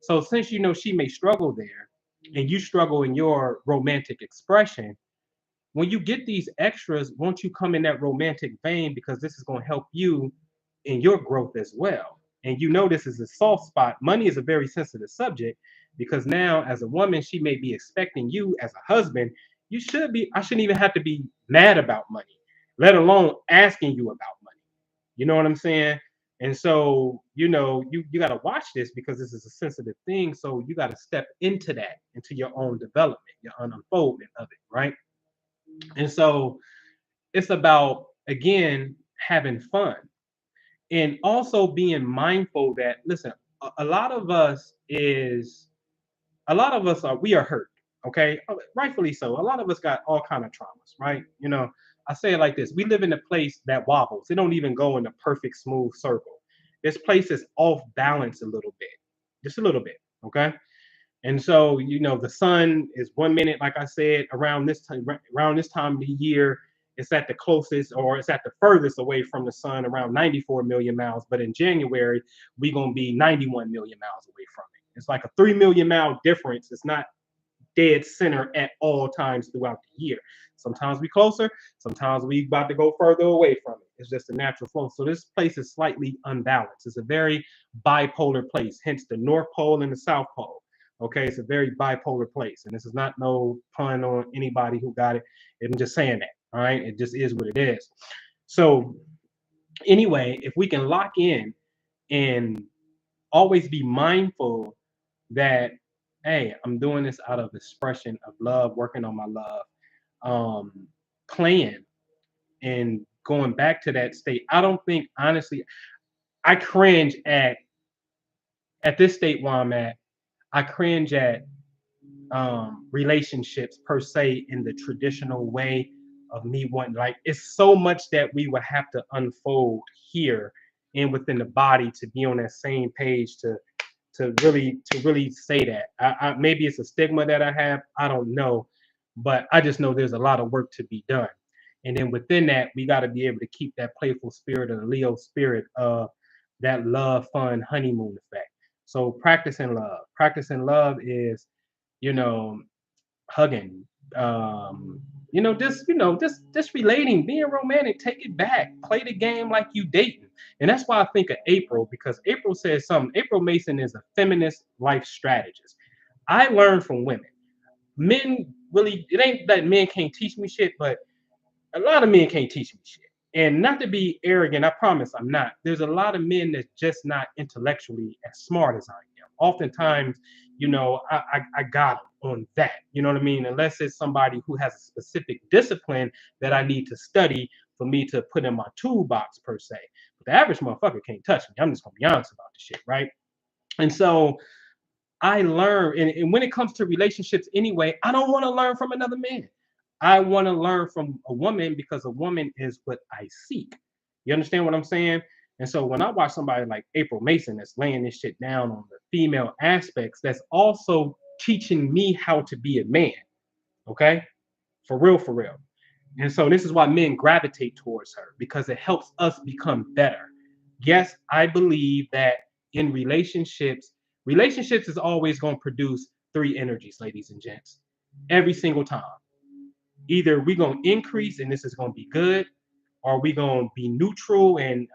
So since you know she may struggle there and you struggle in your romantic expression, when you get these extras, won't you come in that romantic vein because this is going to help you in your growth as well. And you know this is a soft spot. Money is a very sensitive subject because now as a woman, she may be expecting you as a husband. You should be, I shouldn't even have to be mad about money, let alone asking you about money. You know what I'm saying? And so, you got to watch this because this is a sensitive thing. So you got to step into that, into your own development, your unfoldment of it, right? And so it's about, again, having fun and also being mindful that, listen, a lot of us are, we are hurt. Okay, rightfully so. A lot of us got all kind of traumas, right? I say it like this: we live in a place that wobbles. It don't even go in a perfect smooth circle. This place is off balance a little bit, just a little bit. Okay, and so the sun is 1 minute, like I said, around this time of the year, it's at the closest or it's at the furthest away from the sun, around 94 million miles. But in January, we're gonna be 91 million miles away from it. It's like a 3 million mile difference. It's not dead center at all times throughout the year. Sometimes we closer, sometimes we about to go further away from it. It's just a natural flow. So this place is slightly unbalanced. It's a very bipolar place, hence the North Pole and the South Pole. Okay, it's a very bipolar place. And this is not no pun on anybody who got it. I'm just saying that. All right. It just is what it is. So anyway, if we can lock in and always be mindful that, hey, I'm doing this out of expression of love, working on my love, playing and going back to that state. I don't think, honestly, I cringe at this state where I'm at. I cringe at relationships per se in the traditional way of me wanting, like, it's so much that we would have to unfold here and within the body to be on that same page to really say that. Maybe it's a stigma that I have. I don't know, but I just know there's a lot of work to be done. And then within that, we got to be able to keep that playful spirit of the Leo spirit of that love, fun, honeymoon effect. So practicing love. Practicing love is, you know, hugging, just relating, being romantic, take it back, play the game like you dating. And that's why I think of April, because April says something. April Mason is a feminist life strategist. I learn from women. Men really, it ain't that men can't teach me shit, but a lot of men can't teach me shit. And not to be arrogant, I promise I'm not. There's a lot of men that's just not intellectually as smart as I am. Oftentimes, I got them on that. You know what I mean? Unless it's somebody who has a specific discipline that I need to study for me to put in my toolbox per se. But the average motherfucker can't touch me. I'm just gonna be honest about the shit, right? And so I learn, and when it comes to relationships anyway, I don't want to learn from another man. I want to learn from a woman because a woman is what I seek. You understand what I'm saying? And so when I watch somebody like April Mason that's laying this shit down on the female aspects, that's also teaching me how to be a man. Okay? For real, for real. And so this is why men gravitate towards her, because it helps us become better. Yes, I believe that in relationships is always going to produce three energies, ladies and gents, every single time. Either we're going to increase and this is going to be good, or we're going to be neutral and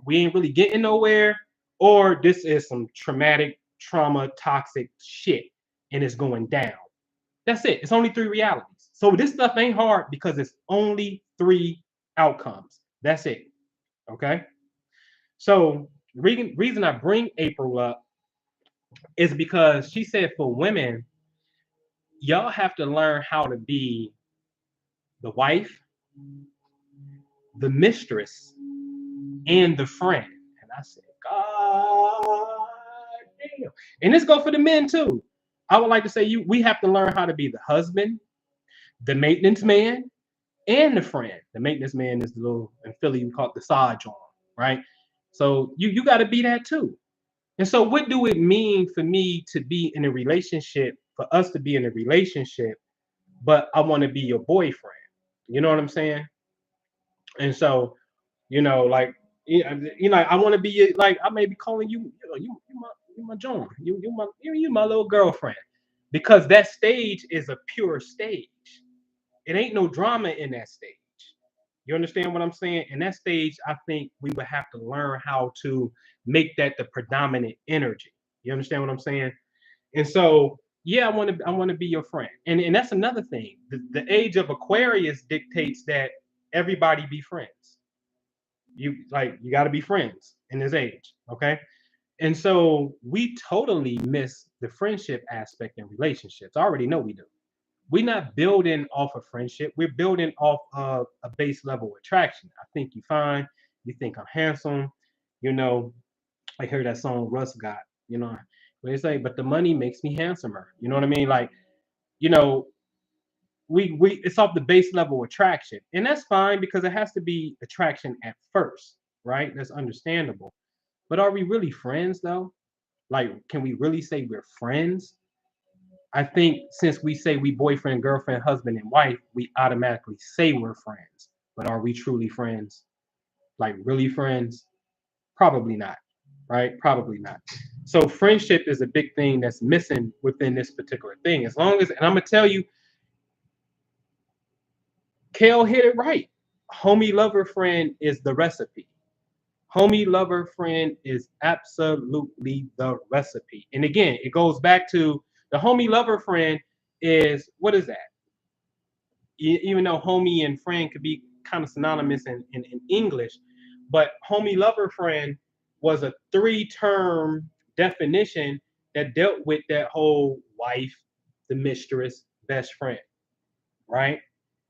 we ain't really getting nowhere, or this is some traumatic, trauma, toxic shit and it's going down. That's it. It's only three realities. So this stuff ain't hard because it's only three outcomes. That's it. Okay. So reason I bring April up is because she said for women, y'all have to learn how to be the wife, the mistress, and the friend. And I said, God damn. And this go for the men too. I would like to say we have to learn how to be the husband, the maintenance man, and the friend. The maintenance man is the little, in Philly we call it the side arm, right? So you got to be that too. And so what do it mean for me to be in a relationship, for us to be in a relationship, but I want to be your boyfriend? You know what I'm saying? And so, like, I want to be like, I may be calling you, you my John, you my little girlfriend, because that stage is a pure stage. It ain't no drama in that stage. You understand what I'm saying? In that stage, I think we would have to learn how to make that the predominant energy. You understand what I'm saying? And so, yeah, I want to be your friend. And that's another thing. The age of Aquarius dictates that everybody be friends. You got to be friends in this age, okay? And so we totally miss the friendship aspect in relationships. I already know we do. We're not building off of friendship. We're building off of a base level attraction. I think you fine. You think I'm handsome. You know, I heard that song Russ got. You know, where they say, but the money makes me handsomer. You know what I mean? Like, you know, we it's off the base level attraction, and that's fine because it has to be attraction at first, right? That's understandable. But are we really friends though? Like, can we really say we're friends? I think since we say we boyfriend, girlfriend, husband, and wife, we automatically say we're friends. But are we truly friends? Like, really friends? Probably not, right? Probably not. So friendship is a big thing that's missing within this particular thing. As long as, and I'm gonna tell you, Kale hit it right. Homie lover friend is the recipe. Homie lover friend is absolutely the recipe. And again, it goes back to the homie lover friend is what is that? Even though homie and friend could be kind of synonymous in English, but homie lover friend was a three-term definition that dealt with that whole wife, the mistress, best friend, right?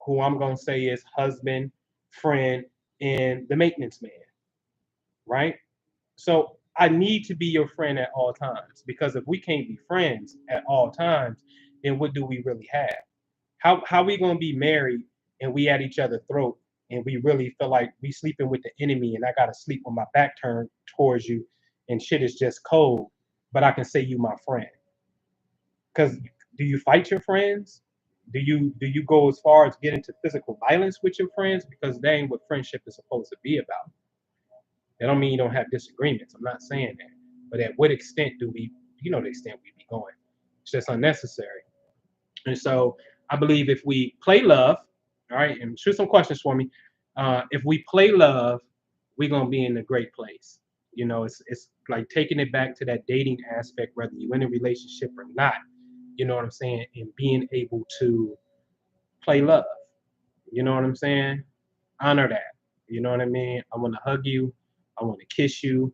Who I'm gonna say is husband, friend, and the maintenance man, right? So I need to be your friend at all times because if we can't be friends at all times, then what do we really have? How we gonna be married and we at each other's throat and we really feel like we sleeping with the enemy and I gotta sleep with my back turned towards you and shit is just cold, but I can say you my friend. Because do you fight your friends? Do you go as far as get into physical violence with your friends? Because that ain't what friendship is supposed to be about. That don't mean you don't have disagreements. I'm not saying that. But at what extent do we, the extent we be going? It's just unnecessary. And so I believe if we play love, all right, and shoot some questions for me. If we play love, we're gonna be in a great place. It's like taking it back to that dating aspect, whether you're in a relationship or not. You know what I'm saying? And being able to play love. You know what I'm saying? Honor that. You know what I mean? I want to hug you. I want to kiss you.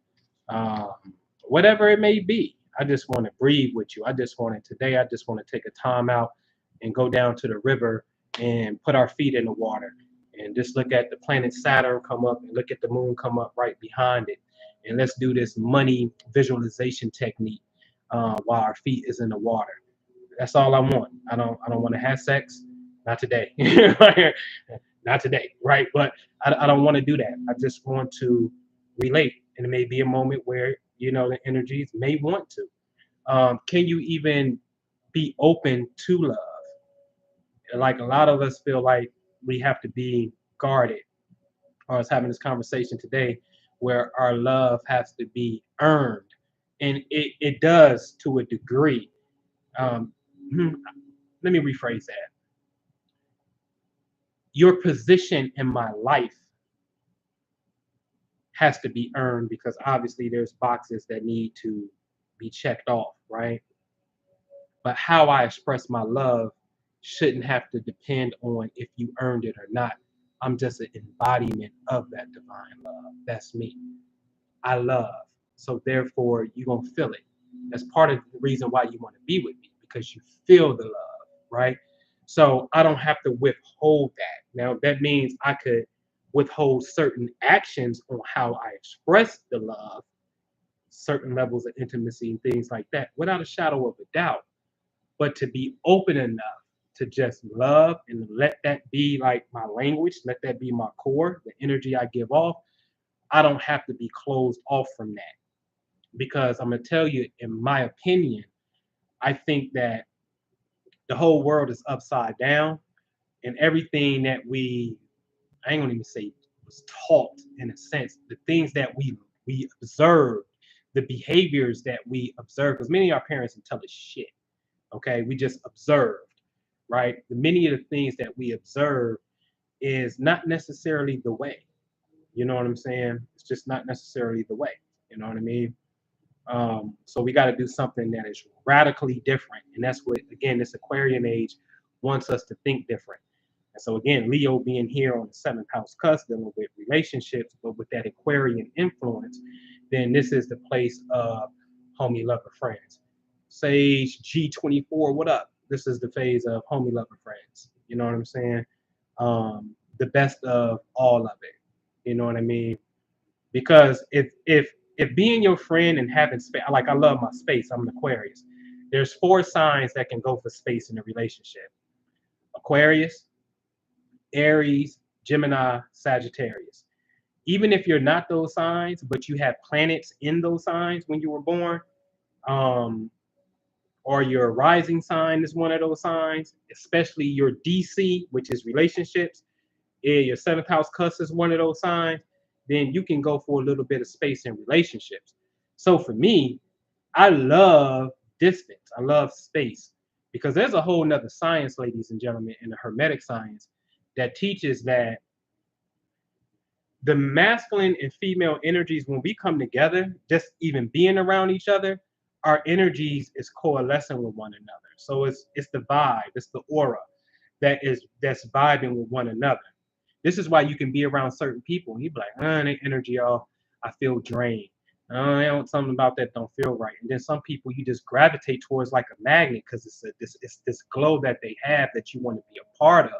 Um, whatever it may be. I just want to breathe with you. I just want to today. I just want to take a time out and go down to the river and put our feet in the water and just look at the planet Saturn come up and look at the moon come up right behind it. And let's do this money visualization technique while our feet is in the water. That's all I want. I don't want to have sex. Not today. Not today, right? But I don't want to do that. I just want to relate. And it may be a moment where, the energies may want to. Can you even be open to love? Like a lot of us feel like we have to be guarded. I was having this conversation today where our love has to be earned. And it does to a degree. Um, let me rephrase that. Your position in my life has to be earned because obviously there's boxes that need to be checked off, right? But how I express my love shouldn't have to depend on if you earned it or not. I'm just an embodiment of that divine love. That's me. I love. So therefore, you're going to feel it. That's part of the reason why you want to be with me because you feel the love, right? So I don't have to withhold that. Now, that means I could withhold certain actions on how I express the love, certain levels of intimacy and things like that, without a shadow of a doubt. But to be open enough to just love and let that be like my language, let that be my core, the energy I give off, I don't have to be closed off from that. Because I'm going to tell you, in my opinion, I think that the whole world is upside down and everything that I ain't gonna even say was taught in a sense, the things that we observed, the behaviors that we observed, because many of our parents didn't tell us shit. Okay, we just observed, right? Many of the things that we observe is not necessarily the way. You know what I'm saying? It's just not necessarily the way. You know what I mean? So we got to do something that is radically different, and that's what again this Aquarian age wants us to think different. And so again, Leo being here on the seventh house cusp, dealing with relationships, but with that Aquarian influence, then this is the place of homie lover friends. Sage G24, what up? This is the phase of homie lover friends. You know what I'm saying? The best of all of it. You know what I mean? Because if being your friend and having space, like I love my space, I'm an Aquarius. There's 4 signs that can go for space in a relationship: Aquarius, Aries, Gemini, Sagittarius. Even if you're not those signs, but you have planets in those signs when you were born, um, or your rising sign is one of those signs, especially your DC, which is relationships, your 7th house cusp is one of those signs, then you can go for a little bit of space in relationships. So for me, I love distance. I love space because there's a whole nother science, ladies and gentlemen, in the Hermetic science that teaches that the masculine and female energies, when we come together, just even being around each other, our energies is coalescing with one another. So it's the vibe, it's the aura that's vibing with one another. This is why you can be around certain people and you be like, their energy off, I feel drained. Something about that don't feel right. And then some people you just gravitate towards like a magnet because it's this glow that they have that you want to be a part of.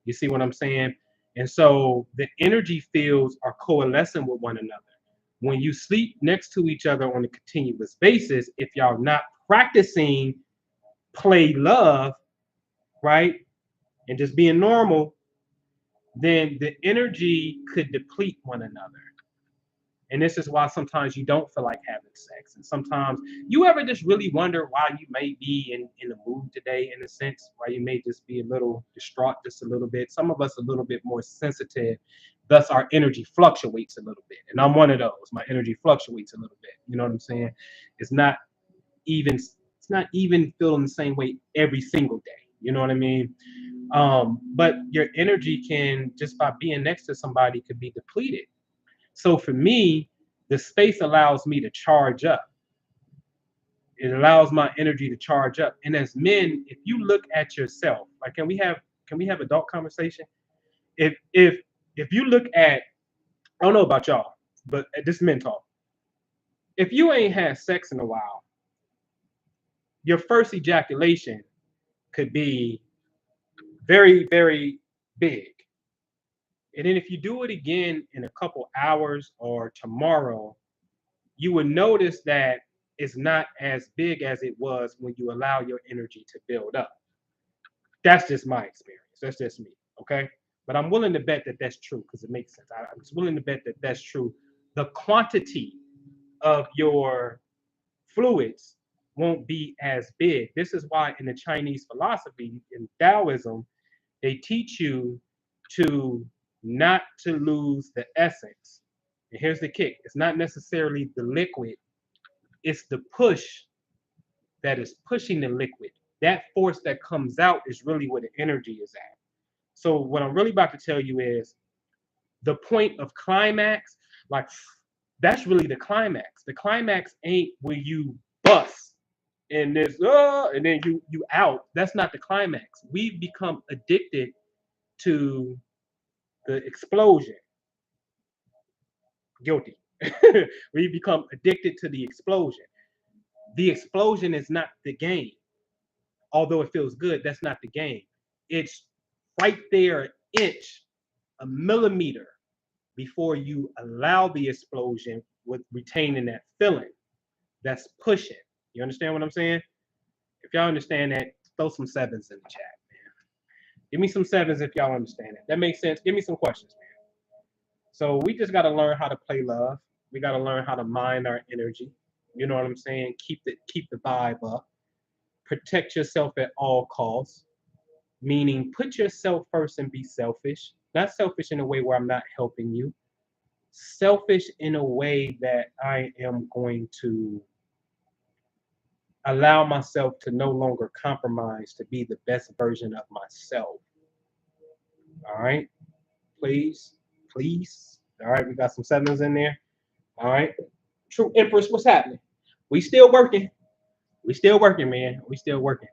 You see what I'm saying? And so the energy fields are coalescing with one another. When you sleep next to each other on a continuous basis, if y'all not practicing play love, right, and just being normal, then the energy could deplete one another. And this is why sometimes you don't feel like having sex. And sometimes you ever just really wonder why you may be in the mood today, in a sense, why you may just be a little distraught just a little bit. Some of us a little bit more sensitive, thus our energy fluctuates a little bit. And I'm one of those. My energy fluctuates a little bit. You know what I'm saying? It's not even feeling the same way every single day. You know what I mean? But your energy can, just by being next to somebody, could be depleted. So for me, the space allows me to charge up. It allows my energy to charge up. And as men, if you look at yourself, like can we have adult conversation? If you look at, I don't know about y'all, but this men talk. If you ain't had sex in a while, your first ejaculation could be very, very big. And then if you do it again in a couple hours or tomorrow, you would notice that it's not as big as it was when you allow your energy to build up. That's just my experience. That's just me. Okay. But I'm willing to bet that that's true because it makes sense. I'm just willing to bet that that's true. The quantity of your fluids won't be as big. This is why in the Chinese philosophy, in Taoism, they teach you to not to lose the essence. And here's the kick. It's not necessarily the liquid. It's the push that is pushing the liquid. That force that comes out is really where the energy is at. So what I'm really about to tell you is the point of climax, like that's really the climax. The climax ain't where you bust and this and then you out. That's not the climax. We've become addicted to the explosion. Guilty. We become addicted to the explosion. The explosion is not the game. Although it feels good, that's not the game. It's right there, an inch, a millimeter before you allow the explosion with retaining that feeling. That's pushing. You understand what I'm saying? If y'all understand that, throw some sevens in the chat, man. Give me some sevens if y'all understand it. That makes sense. Give me some questions, man. So we just got to learn how to play love. We got to learn how to mind our energy. You know what I'm saying? Keep the vibe up. Protect yourself at all costs. Meaning, put yourself first and be selfish. Not selfish in a way where I'm not helping you. Selfish in a way that I am going to allow myself to no longer compromise to be the best version of myself. All right, please, please. All right, we got some sevens in there. All right, True Empress, what's happening? We still working. We still working, man. We still working.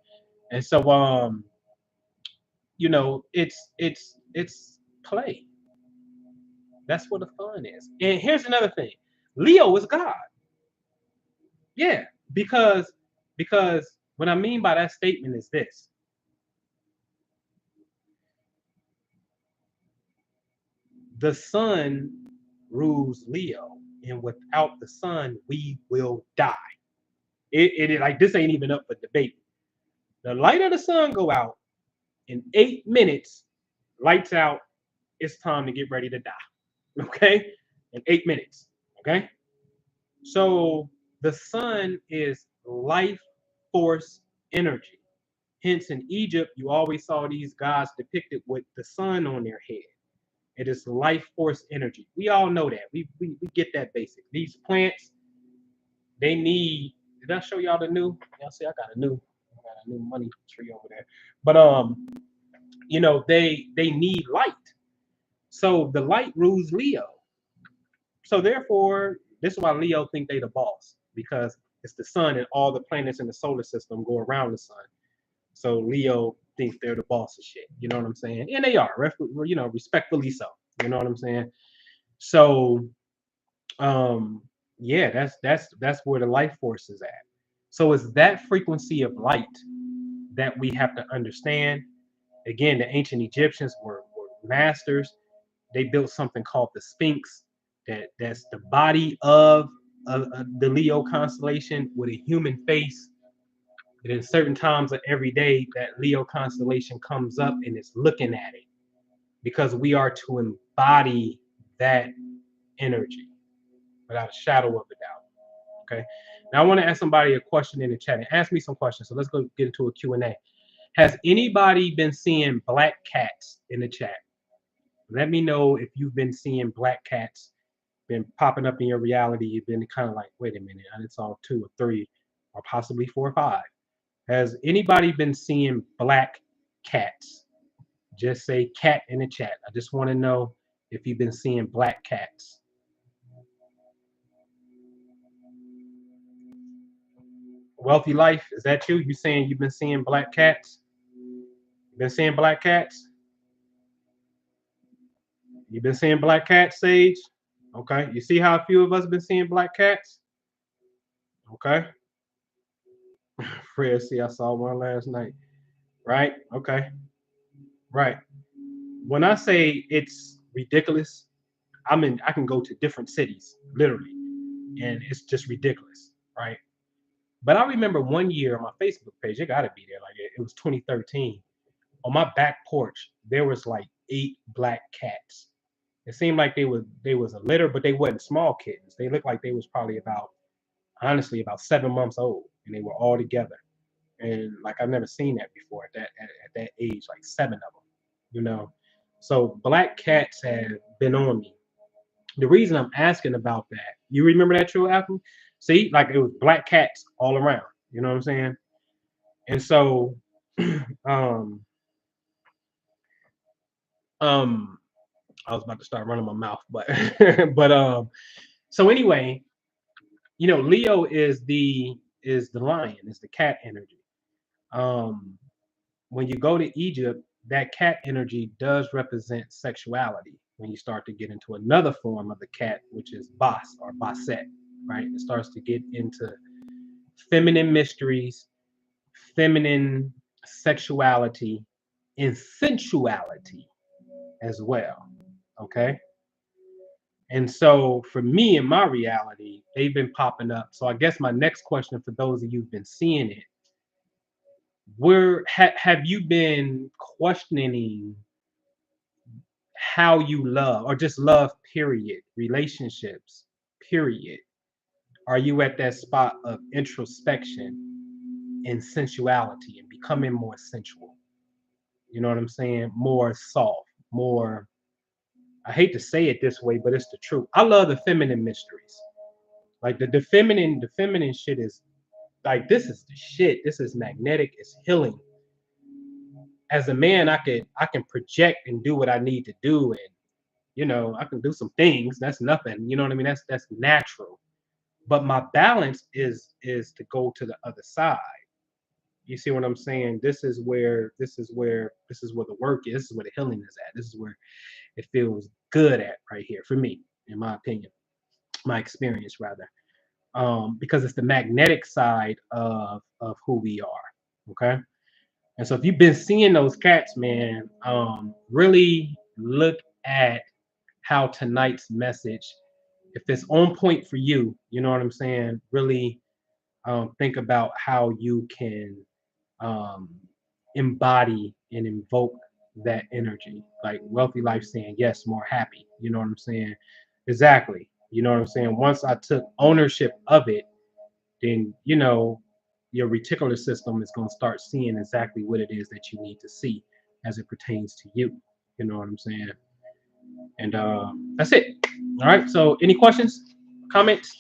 And so, it's play. That's what the fun is. And here's another thing: Leo is God. Yeah, because what I mean by that statement is this: the sun rules Leo, and without the sun, we will die. It like this ain't even up for debate. The light of the sun go out in 8 minutes. Lights out. It's time to get ready to die. Okay, in 8 minutes. Okay, so the sun is life force energy. Hence, in Egypt, you always saw these guys depicted with the sun on their head. It is life force energy. We all know that. We get that basic. These plants, they need. Did I show y'all the new? Y'all see, I got a new money tree over there. But they need light. So the light rules Leo. So therefore, this is why Leo think they the boss, because it's the sun and all the planets in the solar system go around the sun. So Leo thinks they're the boss of shit. You know what I'm saying? And they are, respectfully so. You know what I'm saying? So, um, yeah, that's where the life force is at. So it's that frequency of light that we have to understand. Again, the ancient Egyptians were masters. They built something called the Sphinx. That's the body of the Leo constellation with a human face. And in certain times of every day, that Leo constellation comes up and is looking at it, because we are to embody that energy without a shadow of a doubt. Okay. Now I want to ask somebody a question in the chat, and ask me some questions. So let's go get into a Q&A. Has anybody been seeing black cats in the chat? Let me know if you've been seeing black cats been popping up in your reality. You've been kind of like, wait a minute, I saw 2 or 3 or possibly 4 or 5. Has anybody been seeing black cats? Just say cat in the chat. I just want to know if you've been seeing black cats. Wealthy Life, is that you? You saying you've been seeing black cats? You been seeing black cats? You been seeing black cats, Sage? Okay. You see how a few of us been seeing black cats? Okay. Fred, see, I saw one last night. Right? Okay. Right. When I say it's ridiculous, I can go to different cities, literally, and it's just ridiculous, right? But I remember one year on my Facebook page, it gotta be there, like it was 2013. On my back porch, there was like 8 black cats. It seemed like they was a litter, but they wasn't small kittens. They looked like they was probably honestly about 7 months old, and they were all together. And like I've never seen that before at that age, like 7 of them, you know. So black cats have been on me. The reason I'm asking about that, you remember that true Apple? See, like it was black cats all around. You know what I'm saying? And so, um, um, I was about to start running my mouth, but so anyway, Leo is the lion, is the cat energy. Um, when you go to Egypt, that cat energy does represent sexuality. When you start to get into another form of the cat, which is Bas or Baset, right? It starts to get into feminine mysteries, feminine sexuality, and sensuality as well. Okay. And so for me in my reality, they've been popping up. So I guess my next question for those of you who've been seeing it, have you been questioning how you love, or just love, period, relationships, period? Are you at that spot of introspection and sensuality and becoming more sensual? You know what I'm saying? More soft, more, I hate to say it this way, but it's the truth. I love the feminine mysteries. Like the feminine shit is like, this is the shit. This is magnetic, it's healing. As a man, I can project and do what I need to do, and I can do some things. That's nothing. You know what I mean? That's natural. But my balance is to go to the other side. You see what I'm saying? This is where the work is. This is where the healing is at. This is where it feels good at right here for me, in my opinion, my experience rather. Because it's the magnetic side of who we are. Okay. And so if you've been seeing those cats, man, really look at how tonight's message, if it's on point for you, you know what I'm saying? Really think about how you can um, embody and invoke that energy. Like Wealthy Life saying, yes, more happy. You know what I'm saying? Exactly. You know what I'm saying? Once I took ownership of it, then, your reticular system is going to start seeing exactly what it is that you need to see as it pertains to you. You know what I'm saying? And that's it. All right. So, any questions, comments?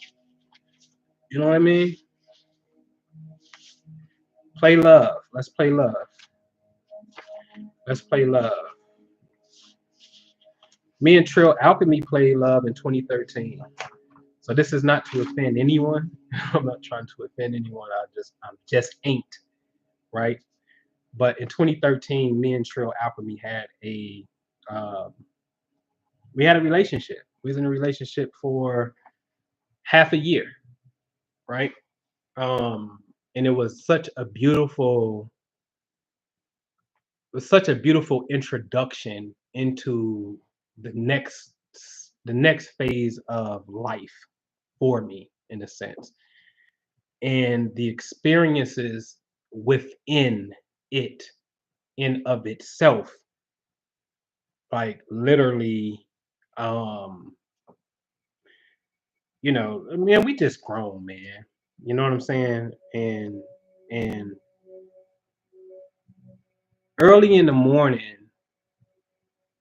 You know what I mean? Play love. Let's play love. Let's play love. Me and Trill Alchemy played love in 2013. So this is not to offend anyone. I'm not trying to offend anyone. I'm just ain't right. But in 2013, me and Trill Alchemy had um, we had a relationship. We was in a relationship for half a year, right? Um, and it was such a beautiful introduction into the next the next phase of life for me in a sense, and the experiences within it in of itself, like literally, um man, we just grown, man. You know what I'm saying? And early in the morning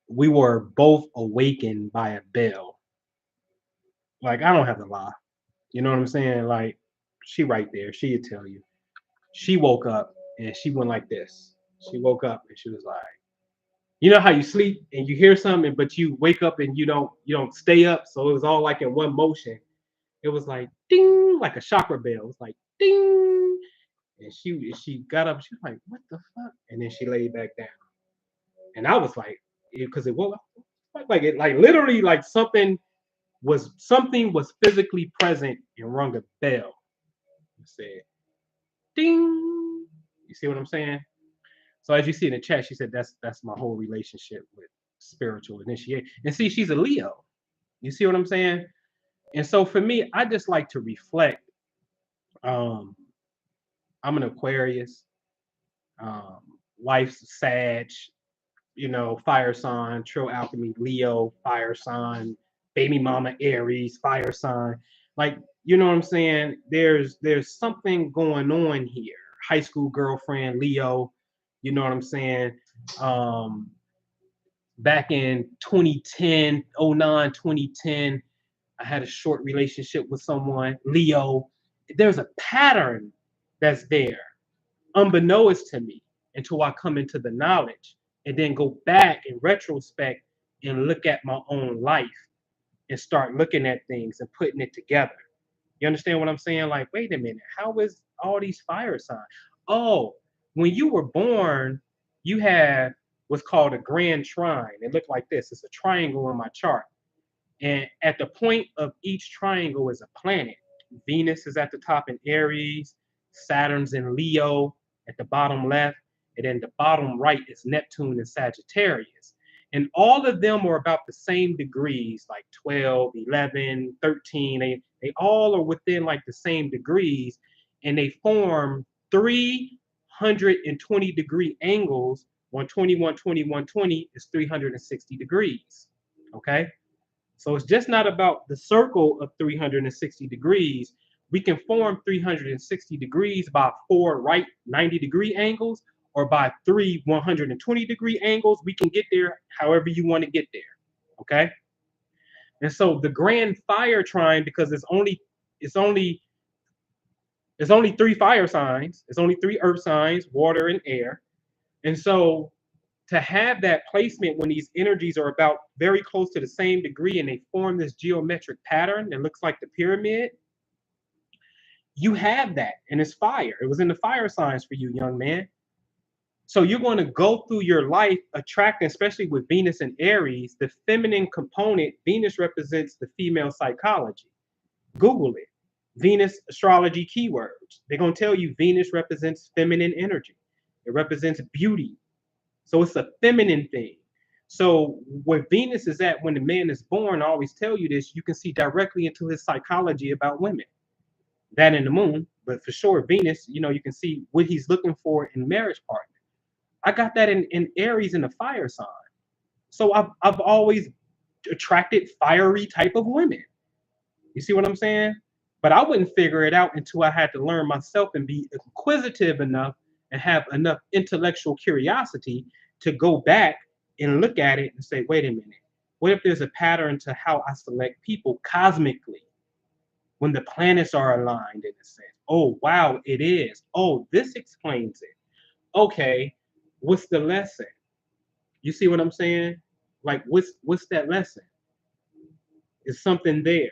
we were both awakened by a bell. Like, I don't have to lie. You know what I'm saying? Like, she right there. She'd tell you. She woke up and she went like this. She woke up and she was like, you know how you sleep and you hear something, but you wake up and you don't stay up. So it was all like in one motion. It was like ding, like a chakra bell. It was like ding. And she got up. She was like, "What the fuck?" And then she laid back down. And I was like, because it woke like it, like literally, like something was physically present and rung a bell. It said ding. You see what I'm saying? So as you see in the chat, she said that's my whole relationship with spiritual initiation. And see, she's a Leo. You see what I'm saying? And so for me, I just like to reflect. Um, I'm an Aquarius. Um, wife's Sag, fire sign, Trill Alchemy, Leo, fire sign, baby mama Aries, fire sign. Like, you know what I'm saying? There's something going on here. High school girlfriend, Leo, you know what I'm saying? Um, back in 2010, 09, 2010, I had a short relationship with someone, Leo. There's a pattern that's there, unbeknownst to me, until I come into the knowledge and then go back in retrospect and look at my own life and start looking at things and putting it together. You understand what I'm saying? Like, wait a minute, how is all these fire signs? Oh, when you were born, you had what's called a grand trine. It looked like this. It's a triangle on my chart. And at the point of each triangle is a planet. Venus is at the top in Aries, Saturn's in Leo at the bottom left, and then the bottom right is Neptune and Sagittarius. And all of them are about the same degrees, like 12, 11, 13. They all are within like the same degrees, and they form 320-degree angles. 120, 120, 120 is 360 degrees. Okay. So it's just not about the circle of 360 degrees. We can form 360 degrees by 4 right 90-degree angles or by 3 120-degree angles. We can get there however you want to get there. Okay. And so the grand fire trine, because it's only 3 fire signs, it's only 3 earth signs, water and air. And so to have that placement when these energies are about very close to the same degree and they form this geometric pattern that looks like the pyramid, you have that, and it's fire. It was in the fire signs for you, young man. So you're going to go through your life attracting, especially with Venus and Aries, the feminine component. Venus represents the female psychology. Google it. Venus astrology keywords. They're going to tell you Venus represents feminine energy. It represents beauty. So it's a feminine thing. So where Venus is at when the man is born, I always tell you this, you can see directly into his psychology about women. That in the moon. but for sure Venus, you know, you can see what he's looking for in marriage partner. I got that in Aries in the fire sign. So I've always attracted fiery type of women. You see what I'm saying? But I wouldn't figure it out until I had to learn myself and be inquisitive enough and have enough intellectual curiosity to go back and look at it and say, wait a minute, what if there's a pattern to how I select people cosmically when the planets are aligned in a sense? Oh, wow, it is. Oh, this explains it. Okay, what's the lesson? You see what I'm saying? Like, what's that lesson? Is something there?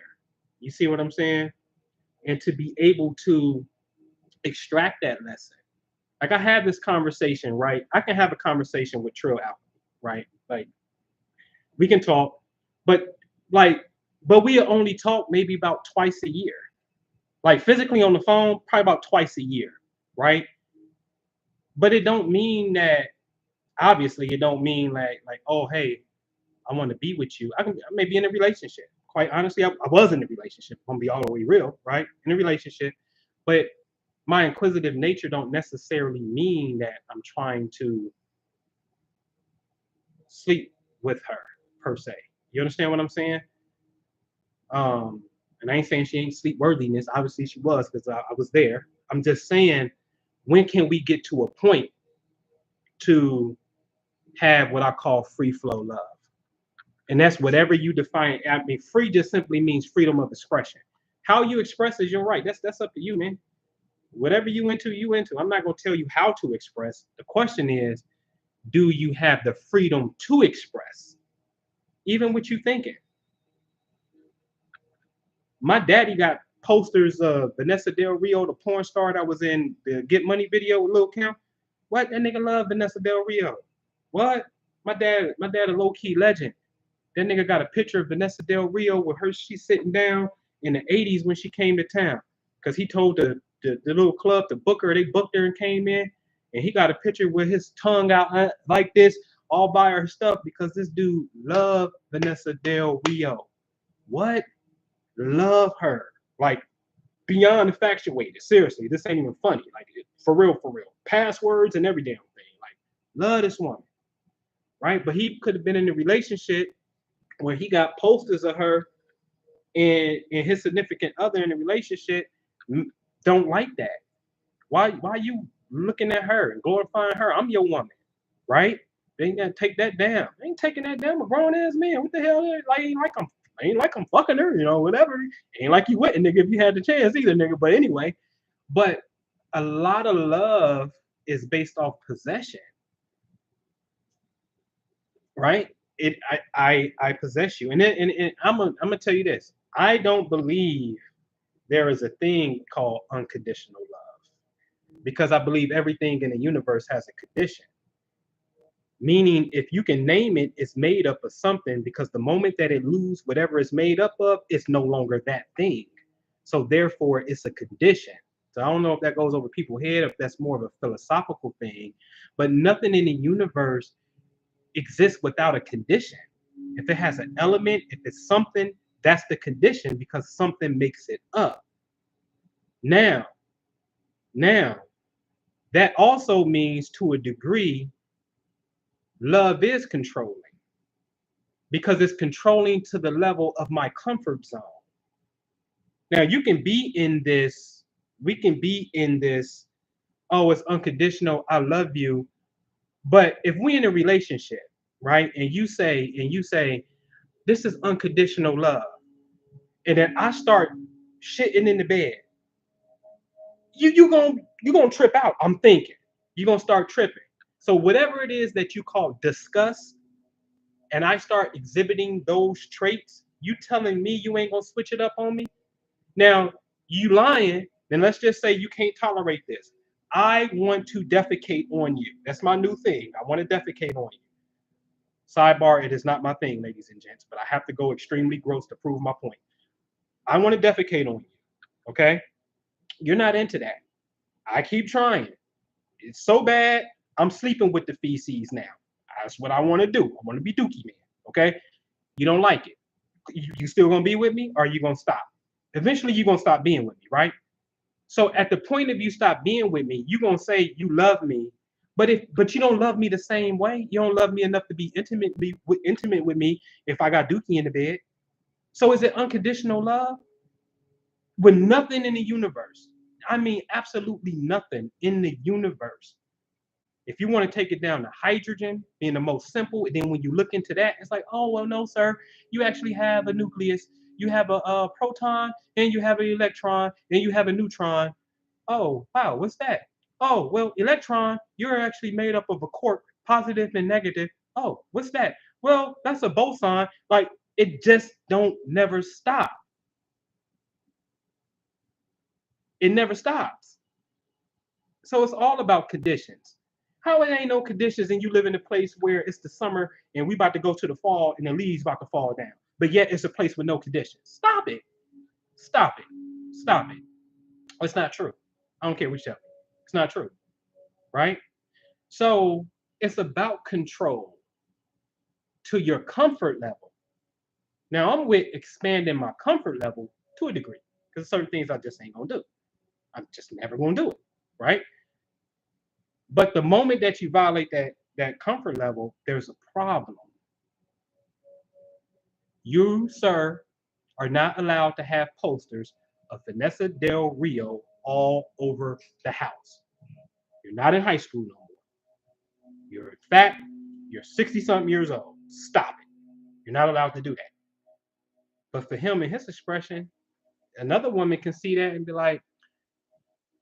You see what I'm saying? And to be able to extract that lesson. Like I had this conversation, right? I can have a conversation with Trill Alchemy, right? Like we can talk, but like, but we only talk maybe about twice a year. Like physically on the phone, probably about twice a year, right? But it don't mean that obviously it don't mean like oh hey, I want to be with you. I may be in a relationship. Quite honestly, I was in a relationship. I'm gonna be all the way real, right? In a relationship, but my inquisitive nature don't necessarily mean that I'm trying to sleep with her per se. You understand what I'm saying? And I ain't saying she ain't sleep worthiness. Obviously she was because I was there. I'm just saying, when can we get to a point to have what I call free flow love? And that's whatever you define. I mean, free just simply means freedom of expression. How you express is your right. That's up to you, man. Whatever you into, you into. I'm not gonna tell you how to express. The question is, do you have the freedom to express, even what you thinking? My daddy got posters of Vanessa Del Rio, the porn star that was in the Get Money video with Lil Kim. What? That nigga love Vanessa Del Rio. What? My dad a low-key legend. That nigga got a picture of Vanessa Del Rio with her, she's sitting down in the 80s when she came to town. Because he told the little club to book her, they booked her and came in. And he got a picture with his tongue out like this, all by her stuff, because this dude loved Vanessa Del Rio. What? Love her. Like, beyond infatuated. Seriously, this ain't even funny. Like, for real, for real. Passwords and every damn thing. Like, love this woman. Right? But he could have been in a relationship where he got posters of her and his significant other in the relationship don't like that. Why you looking at her and glorifying her? I'm your woman, right? They ain't gotta take that down. They ain't taking that down. A grown ass man. What the hell? Like ain't like I'm fucking her, you know, whatever. Ain't like you wouldn't, nigga, if you had the chance either, nigga. But anyway, but a lot of love is based off possession, right? I possess you, and I'm gonna tell you this. I don't believe there is a thing called unconditional love, because I believe everything in the universe has a condition. Meaning, if you can name it, it's made up of something, because the moment that it loses whatever it's made up of, it's no longer that thing. So therefore, it's a condition. So I don't know if that goes over people's head, if that's more of a philosophical thing, but nothing in the universe exists without a condition. If it has an element, if it's something, that's the condition, because something makes it up. Now, that also means, to a degree, love is controlling, because it's controlling to the level of my comfort zone. Now, you can be in this, we can be in this, oh, it's unconditional, I love you. But if we in a relationship, right, and you say, this is unconditional love, and then I start shitting in the bed, you gonna trip out. I'm thinking you're gonna start tripping. So whatever it is that you call disgust, and I start exhibiting those traits, you telling me you ain't gonna switch it up on me? Now, you lying, then let's just say you can't tolerate this. I want to defecate on you. That's my new thing. I want to defecate on you. Sidebar, it is not my thing, ladies and gents, but I have to go extremely gross to prove my point. I want to defecate on you, okay? You're not into that. I keep trying. It's so bad, I'm sleeping with the feces now. That's what I want to do. I want to be Dookie Man, okay? You don't like it. You still gonna be with me, or are you gonna stop? Eventually, you're gonna stop being with me, right? So at the point of you stop being with me, you're gonna say you love me, but you don't love me the same way. You don't love me enough to be intimate with me if I got Dookie in the bed. So is it unconditional love? With nothing in the universe. I mean, absolutely nothing in the universe. If you want to take it down to hydrogen being the most simple, and then when you look into that, it's like, oh, well, no, sir. You actually have a nucleus, you have a proton, and you have an electron, and you have a neutron. Oh, wow, what's that? Oh, well, electron, you're actually made up of a quark, positive and negative. Oh, what's that? Well, that's a boson. Like, it just don't never stop. It never stops. So it's all about conditions. How it ain't no conditions and you live in a place where it's the summer and we about to go to the fall and the leaves about to fall down, but yet it's a place with no conditions. Stop it. Stop it. Stop it. It's not true. I don't care what you tell me. It's not true. Right? So it's about control to your comfort level. Now I'm with expanding my comfort level to a degree because certain things I just ain't gonna do. I'm just never gonna do it. Right? But the moment that you violate that comfort level, there's a problem. You, sir, are not allowed to have posters of Vanessa Del Rio all over the house. You're not in high school no more. You're fat. You're 60-something years old. Stop it. You're not allowed to do that. But for him and his expression, another woman can see that and be like,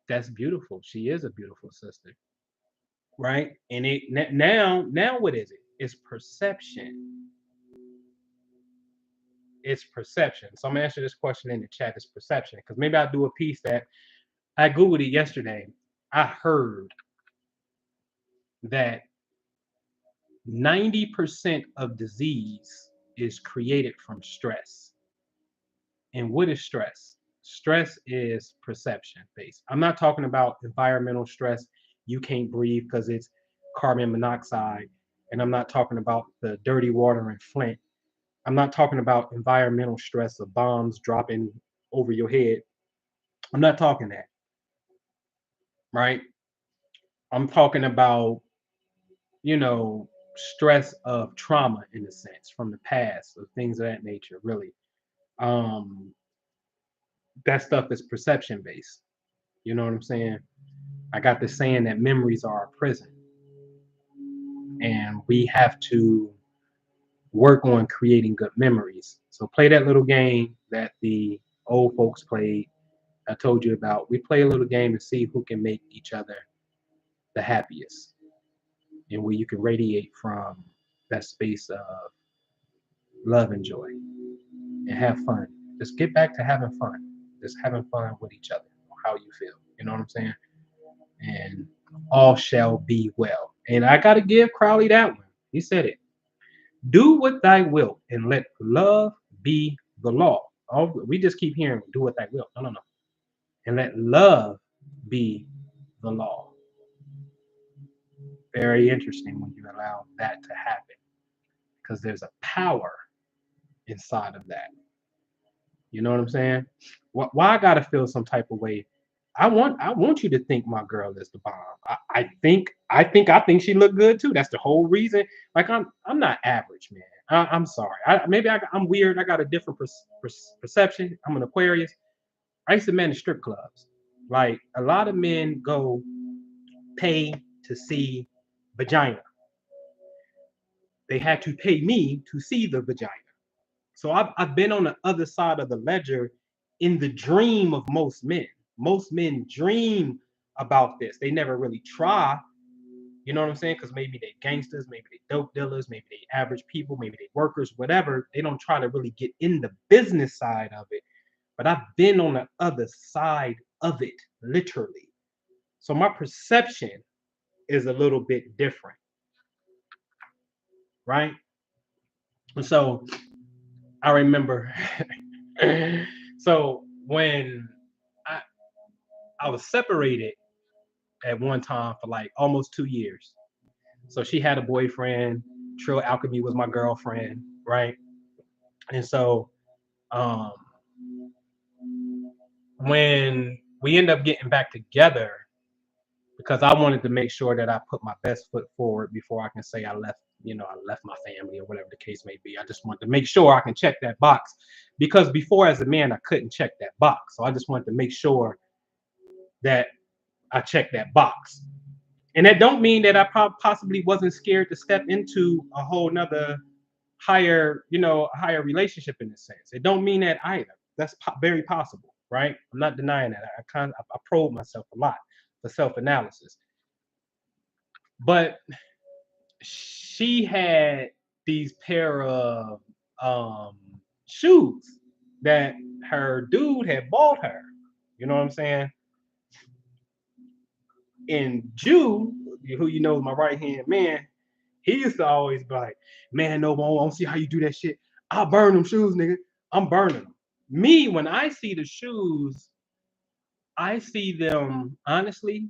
that's beautiful. She is a beautiful sister. Right? And it now what is it? It's perception. It's perception. So I'm gonna answer this question in the chat. It's perception because maybe I'll do a piece that I googled it yesterday. I heard that 90% of disease is created from stress. And what is stress? Stress is perception based. I'm not talking about environmental stress. You can't breathe because it's carbon monoxide. And I'm not talking about the dirty water in Flint. I'm not talking about environmental stress of bombs dropping over your head. I'm not talking that, right? I'm talking about, you know, stress of trauma in a sense from the past or things of that nature, really. Um, that stuff is perception based. You know what I'm saying? I got this saying that memories are a prison, and we have to work on creating good memories. So play that little game that the old folks played. I told you about. We play a little game to see who can make each other the happiest, and where you can radiate from that space of love and joy and have fun. Just get back to having fun. Just having fun with each other, how you feel. You know what I'm saying? And all shall be well. And I gotta give Crowley that one. He said it. Do what thy will and let love be the law. We just keep hearing do what thy will. No, no, no. And let love be the law. Very interesting when you allow that to happen. Because there's a power inside of that. You know what I'm saying? Why I gotta feel some type of way? I want you to think my girl is the bomb. I think she looked good too. That's the whole reason. Like I'm not average, man. I'm sorry. I'm weird. I got a different perception. I'm an Aquarius. I used to manage strip clubs. Like a lot of men go pay to see vagina. They had to pay me to see the vagina. So I've been on the other side of the ledger in the dream of most men. Most men dream about this. They never really try. You know what I'm saying? Because maybe they gangsters, maybe they dope dealers, maybe they average people, maybe they workers, whatever. They don't try to really get in the business side of it. But I've been on the other side of it, literally. So my perception is a little bit different, right? And so I remember so when I I was separated at one time for like almost 2 years. So she had a boyfriend. Trill Alchemy was my girlfriend, right? And so um when we end up getting back together because I wanted to make sure that I put my best foot forward before I can say I left, I left my family or whatever the case may be. I just wanted to make sure I can check that box because before as a man, I couldn't check that box. So I just wanted to make sure that I checked that box. And that don't mean that I possibly wasn't scared to step into a whole nother higher, higher relationship in a sense. It don't mean that either. That's very possible, right? I'm not denying that. I probe myself a lot for self-analysis. But she had these pair of um, shoes that her dude had bought her. You know what I'm saying? And Jew, who is my right hand man, he used to always be like, "Man, no, I don't see how you do that shit. I'll burn them shoes, nigga. I'm burning them." Me, when I see the shoes, I see them honestly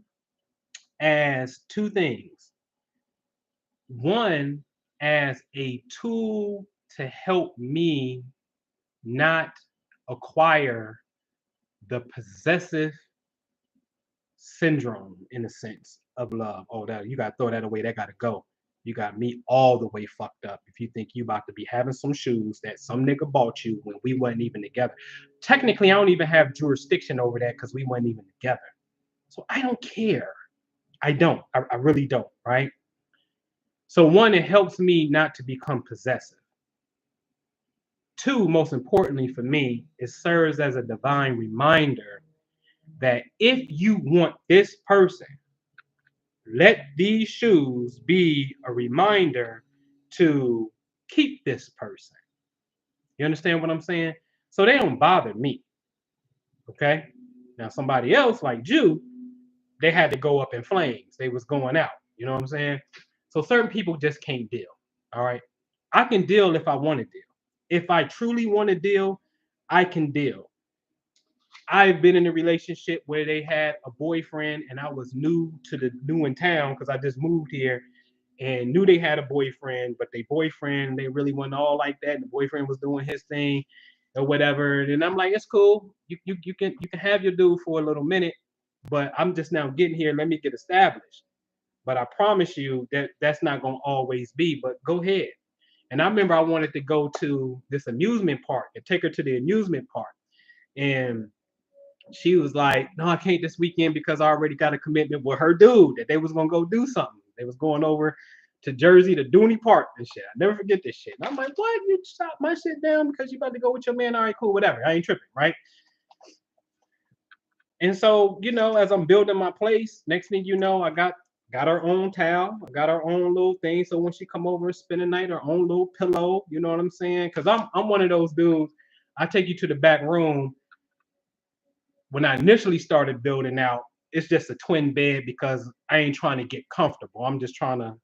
as two things. One, as a tool to help me not acquire the possessive syndrome in a sense of love. Oh, that you gotta throw that away, that gotta go. You got me all the way fucked up if you think you about to be having some shoes that some nigga bought you when we wasn't even together. Technically, I don't even have jurisdiction over that because we weren't even together. So I don't care. I don't. I really don't, right? So one, it helps me not to become possessive. Two, most importantly for me, it serves as a divine reminder that if you want this person, let these shoes be a reminder to keep this person. You understand what I'm saying? So they don't bother me. Okay. Now somebody else like Jew, they had to go up in flames. They was going out. You know what I'm saying? So certain people just can't deal. All right. I can deal if I want to deal. If I truly want to deal, I can deal. I've been in a relationship where they had a boyfriend and I was new in town because I just moved here and knew they had a boyfriend, but they really wasn't all like that. And the boyfriend was doing his thing or whatever. And I'm like, it's cool. You can have your dude for a little minute, but I'm just now getting here. Let me get established. But I promise you that that's not gonna always be. But go ahead. And I remember I wanted to go to this amusement park and take her to the amusement park. And she was like, "No, I can't this weekend because I already got a commitment with her dude that they was gonna go do something. They was going over to Jersey to Dooney Park and shit. I never forget this shit." And I'm like, "What? You stop my shit down because you about to go with your man? All right, cool, whatever. I ain't tripping, right?" And so, as I'm building my place, next thing you know, I got her own towel. I got her own little thing. So when she come over and spend the night, her own little pillow. You know what I'm saying? Because I'm one of those dudes. I take you to the back room when I initially started building out, it's just a twin bed because I ain't trying to get comfortable. I'm just trying to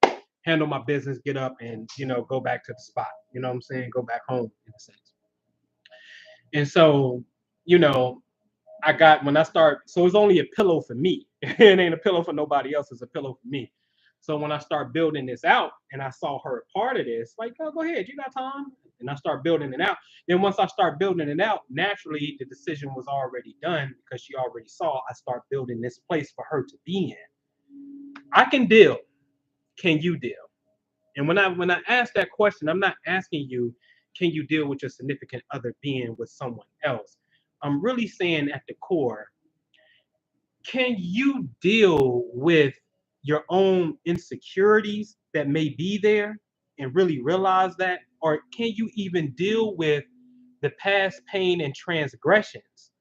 handle my business, get up and, go back to the spot. You know what I'm saying? Go back home in a sense. And so, you know, when I start, so it's only a pillow for me. It ain't a pillow for nobody else. It's a pillow for me. So when I start building this out and I saw her a part of this, like, oh, go ahead, you got time. And I start building it out. Then once I start building it out, naturally the decision was already done because she already saw I start building this place for her to be in. I can deal. Can you deal? And when I ask that question, I'm not asking you, can you deal with your significant other being with someone else? I'm really saying at the core, can you deal with your own insecurities that may be there and really realize that? Or can you even deal with the past pain and transgressions?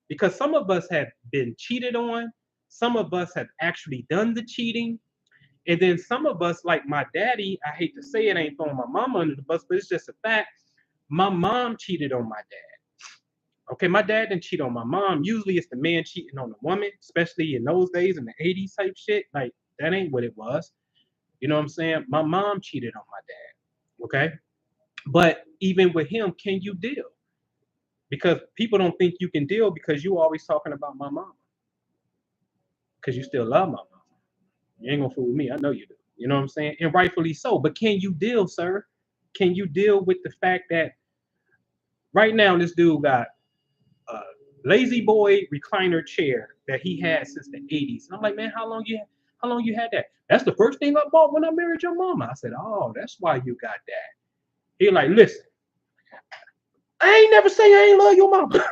Because some of us have been cheated on, some of us have actually done the cheating, and then some of us, like my daddy, I hate to say it, ain't throwing my mama under the bus, but it's just a fact. My mom cheated on my dad. Okay, my dad didn't cheat on my mom. Usually it's the man cheating on the woman, especially in those days in the 80s type shit. Like, that ain't what it was. You know what I'm saying? My mom cheated on my dad. Okay. But even with him, can you deal? Because people don't think you can deal because you always talking about my mom. Because you still love my mom. You ain't gonna fool me. I know you do. You know what I'm saying? And rightfully so. But can you deal, sir? Can you deal with the fact that right now this dude got lazy boy recliner chair that he had since the 80s. And I'm like, man, how long you had that? That's the first thing I bought when I married your mama. I said, oh, that's why you got that. He like, listen, I ain't never say I ain't love your mama.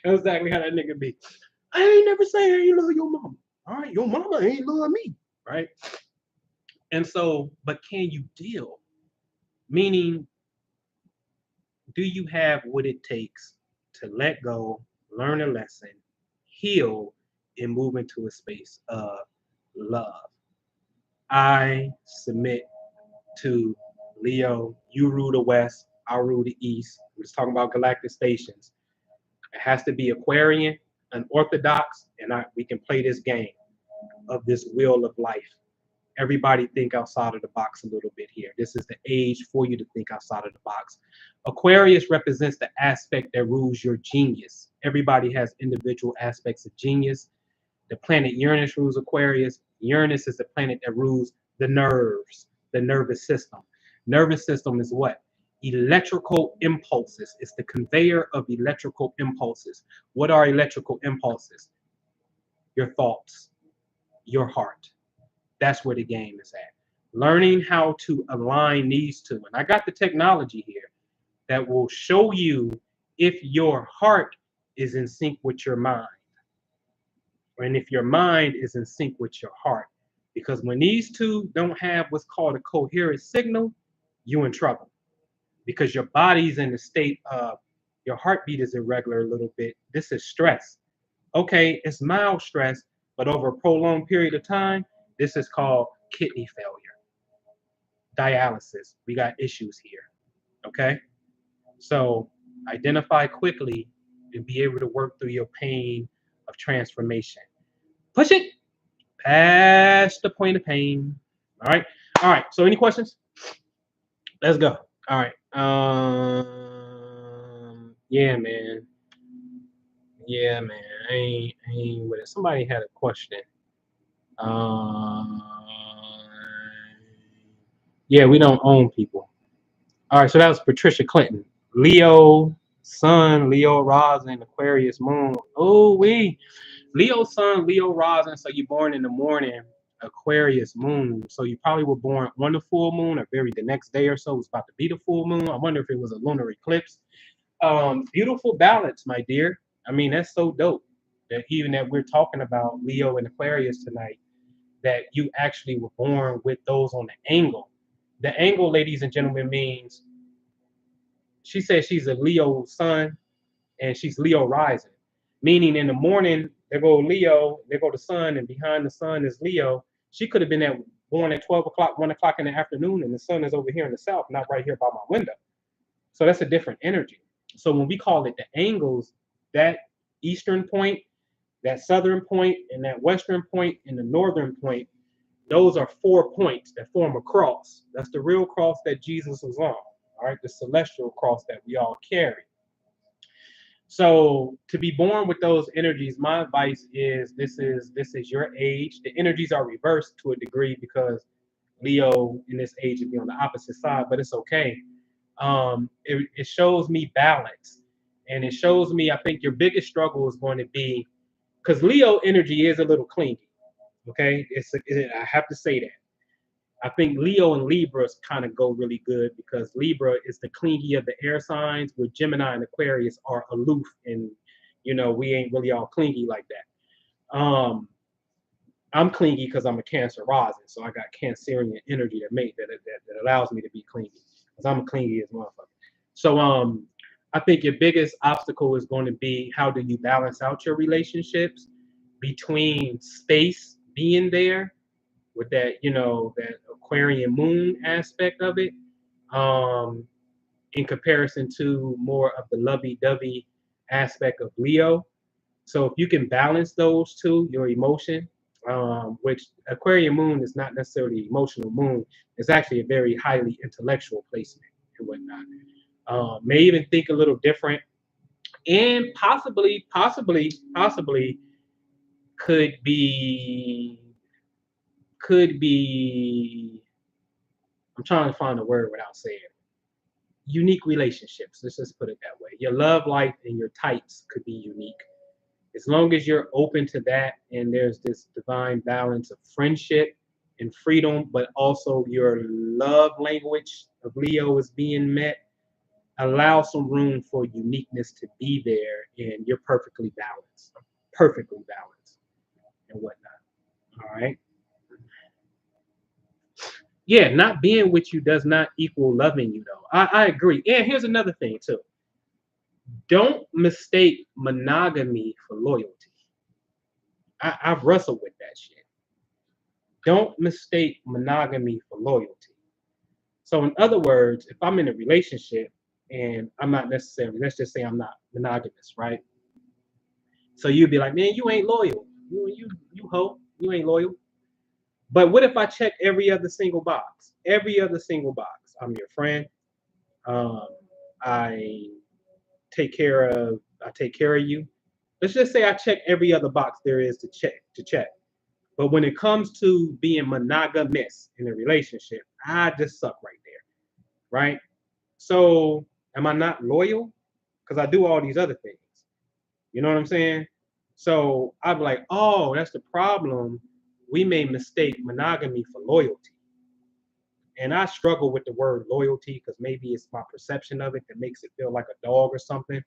That's exactly how that nigga be. I ain't never say I ain't love your mama. All right, your mama ain't love me, right? And so, but can you deal? Meaning, do you have what it takes to let go, learn a lesson, heal, and move into a space of love? I submit to Leo. You rule the West, I rule the East. We're just talking about galactic stations. It has to be Aquarian, unorthodox, and we can play this game of this wheel of life. Everybody think outside of the box a little bit here. This is the age for you to think outside of the box. Aquarius represents the aspect that rules your genius. Everybody has individual aspects of genius. The planet Uranus rules Aquarius. Uranus is the planet that rules the nerves, the nervous system. Nervous system is what? Electrical impulses. It's the conveyor of electrical impulses. What are electrical impulses? Your thoughts, your heart. That's where the game is at. Learning how to align these two. And I got the technology here that will show you if your heart is in sync with your mind, and if your mind is in sync with your heart. Because when these two don't have what's called a coherent signal, you're in trouble. Because your body's in a state of, your heartbeat is irregular a little bit. This is stress. Okay, it's mild stress, but over a prolonged period of time, this is called kidney failure, dialysis. We got issues here. Okay, so identify quickly and be able to work through your pain of transformation. Push it past the point of pain. All right. All right. So any questions? Let's go. All right. Yeah, man. Yeah, man. I ain't with it. Somebody had a question. Um, yeah, we don't own people. All right. So that was Patricia Clinton. Leo Sun, Leo Rising, Aquarius Moon. Oh, Leo Sun, Leo Rising. So you're born in the morning. Aquarius Moon. So you probably were born on the full moon or very the next day or so. It's about to be the full moon. I wonder if it was a lunar eclipse. Beautiful balance, my dear. I mean, that's so dope that even that we're talking about Leo and Aquarius tonight, that you actually were born with those on the angle. The angle, ladies and gentlemen, means she says she's a Leo sun and she's Leo rising, meaning in the morning they go Leo, they go the sun, and behind the sun is Leo. She could have been born at 12 o'clock, 1 o'clock in the afternoon, and the sun is over here in the south, not right here by my window. So that's a different energy. So when we call it the angles, that eastern point, that southern point, and that western point, and the northern point, those are 4 points that form a cross. That's the real cross that Jesus was on, all right, the celestial cross that we all carry. So to be born with those energies, my advice is this is your age. The energies are reversed to a degree because Leo in this age would be on the opposite side, but it's okay. It shows me balance, and it shows me, I think your biggest struggle is going to be, because Leo energy is a little clingy. Okay, I have to say that. I think Leo and Libras kind of go really good because Libra is the clingy of the air signs, where Gemini and Aquarius are aloof, and we ain't really all clingy like that. I'm clingy because I'm a Cancer rising, so I got Cancerian energy that allows me to be clingy because I'm a clingy as motherfucker. So I think your biggest obstacle is going to be, how do you balance out your relationships between space being there with that, that Aquarian moon aspect of it, in comparison to more of the lovey-dovey aspect of Leo. So if you can balance those two, your emotion, which Aquarian moon is not necessarily emotional moon, it's actually a very highly intellectual placement and whatnot. May even think a little different, and possibly could be I'm trying to find a word without saying it. unique relationships. Let's just put it that way. Your love life and your types could be unique. As long as you're open to that and there's this divine balance of friendship and freedom, but also your love language of Leo is being met, allow some room for uniqueness to be there and you're perfectly balanced and whatnot. All right. Yeah, not being with you does not equal loving you, though. I agree. And here's another thing, too. Don't mistake monogamy for loyalty. I've wrestled with that shit. Don't mistake monogamy for loyalty. So, in other words, if I'm in a relationship and I'm not necessarily, let's just say I'm not monogamous, right? So you'd be like, man, you ain't loyal. You hoe. You ain't loyal. But what if I check every other single box? Every other single box. I'm your friend. Um, I I take care of you. Let's just say I check every other box there is to check. But when it comes to being monogamous in a relationship, I just suck right there, right? So am I not loyal? Because I do all these other things. You know what I'm saying? So I'm like, oh, that's the problem. We may mistake monogamy for loyalty. And I struggle with the word loyalty because maybe it's my perception of it that makes it feel like a dog or something.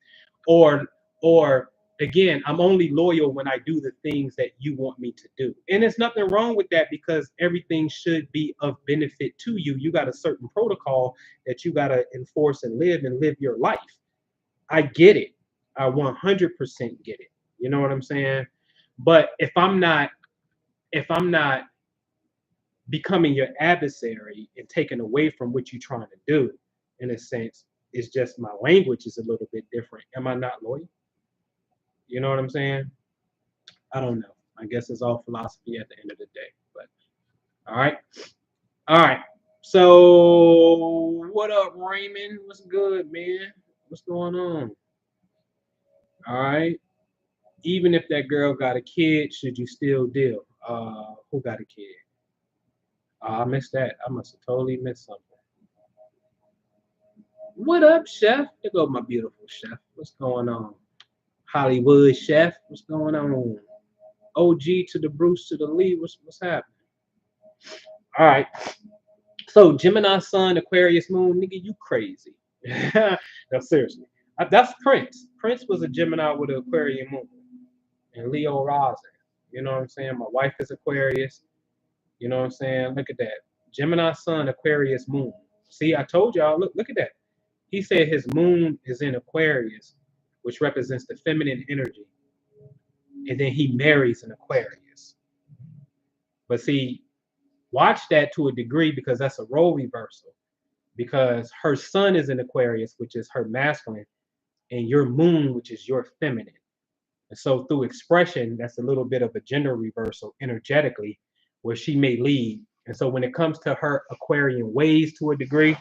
Or again, I'm only loyal when I do the things that you want me to do. And there's nothing wrong with that because everything should be of benefit to you. You got a certain protocol that you got to enforce and live your life. I get it. I 100% get it. You know what I'm saying? But if I'm not becoming your adversary and taken away from what you're trying to do, in a sense, it's just my language is a little bit different. Am I not loyal? You know what I'm saying? I don't know. I guess it's all philosophy at the end of the day. But all right. All right. So what up, Raymond? What's good, man? What's going on? All right. Even if that girl got a kid, should you still deal? Who got a kid? I missed that. I must have totally missed something. What up, chef? There go my beautiful chef. What's going on? Hollywood chef. What's going on? OG to the Bruce to the Lee. What's happening? All right. So Gemini Sun, Aquarius Moon, nigga, you crazy. No, seriously. That's Prince. Prince was a Gemini with an Aquarian Moon and Leo rising. You know what I'm saying? My wife is Aquarius. You know what I'm saying? Look at that. Gemini Sun, Aquarius Moon. See, I told y'all, look at that. He said his moon is in Aquarius, which represents the feminine energy. And then he marries an Aquarius. But see, watch that to a degree because that's a role reversal. Because her sun is in Aquarius, which is her masculine, and your moon, which is your feminine. And so through expression, that's a little bit of a gender reversal energetically, where she may lead. And so when it comes to her Aquarian ways to a degree,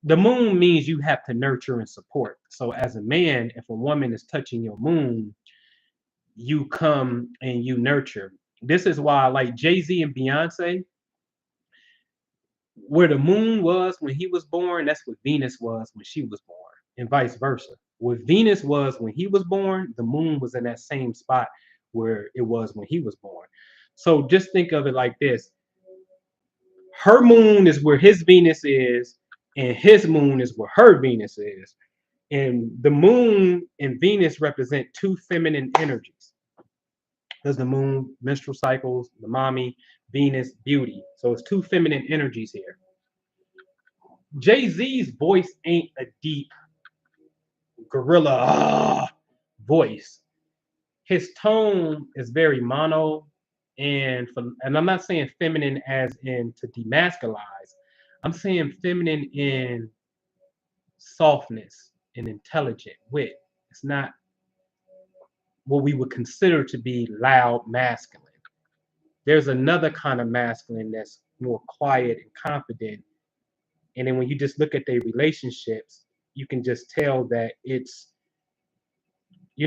the moon means you have to nurture and support. So as a man, if a woman is touching your moon, you come and you nurture. This is why, like Jay-Z and Beyonce, where the moon was when he was born, that's what Venus was when she was born, and vice versa. What Venus was when he was born, the moon was in that same spot where it was when he was born. So just think of it like this: her moon is where his Venus is, and his moon is where her Venus is. And the moon and Venus represent two feminine energies. There's the moon, menstrual cycles, the mommy, Venus, beauty. So it's two feminine energies here. Jay-Z's voice ain't a deep gorilla voice. His tone is very mono, and I'm not saying feminine as in to demasculize. I'm saying feminine in softness and intelligent wit. It's not what we would consider to be loud masculine. There's another kind of masculine that's more quiet and confident. And then when you just look at their relationships, you can just tell that you're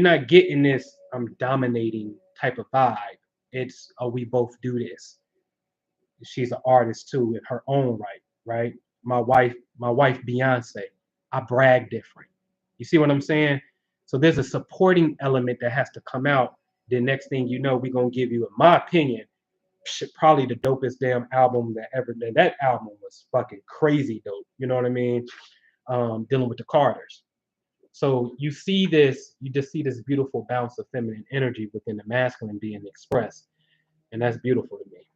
not getting this I'm dominating type of vibe. It's oh, we both do this. She's an artist too in her own right, right? My wife Beyonce. I brag different. You see what I'm saying? So there's a supporting element that has to come out. The next thing you know, we're gonna give you, in my opinion, probably the dopest damn album that ever did. That album was fucking crazy dope. You know what I mean? Dealing with the Carters. So you see this, you just see this beautiful bounce of feminine energy within the masculine being expressed. And that's beautiful to me.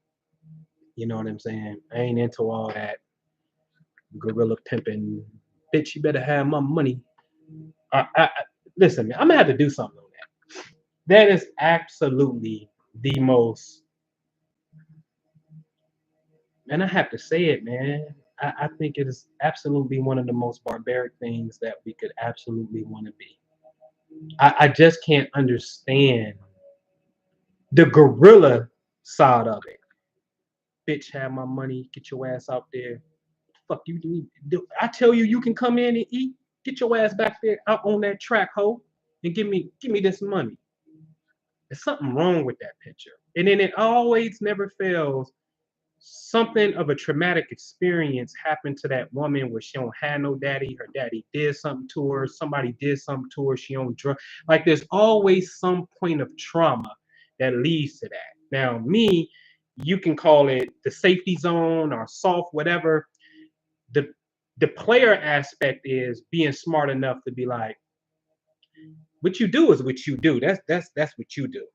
You know what I'm saying? I ain't into all that gorilla pimping. Bitch, you better have my money. Listen, man, I'm gonna have to do something on that. That is absolutely the most, and I have to say it, man. I think it is absolutely one of the most barbaric things that we could absolutely want to be. I just can't understand the gorilla side of it. Bitch, have my money. Get your ass out there. Fuck you. I tell you, you can come in and eat. Get your ass back there out on that track, hoe, and give me this money. There's something wrong with that picture. And then it always never fails. Something of a traumatic experience happened to that woman where she don't have no daddy. Her daddy did something to her. Somebody did something to her. She on drugs. Like there's always some point of trauma that leads to that. Now, me, you can call it the safety zone or soft, whatever. The the player aspect is being smart enough to be like, what you do is what you do. That's what you do.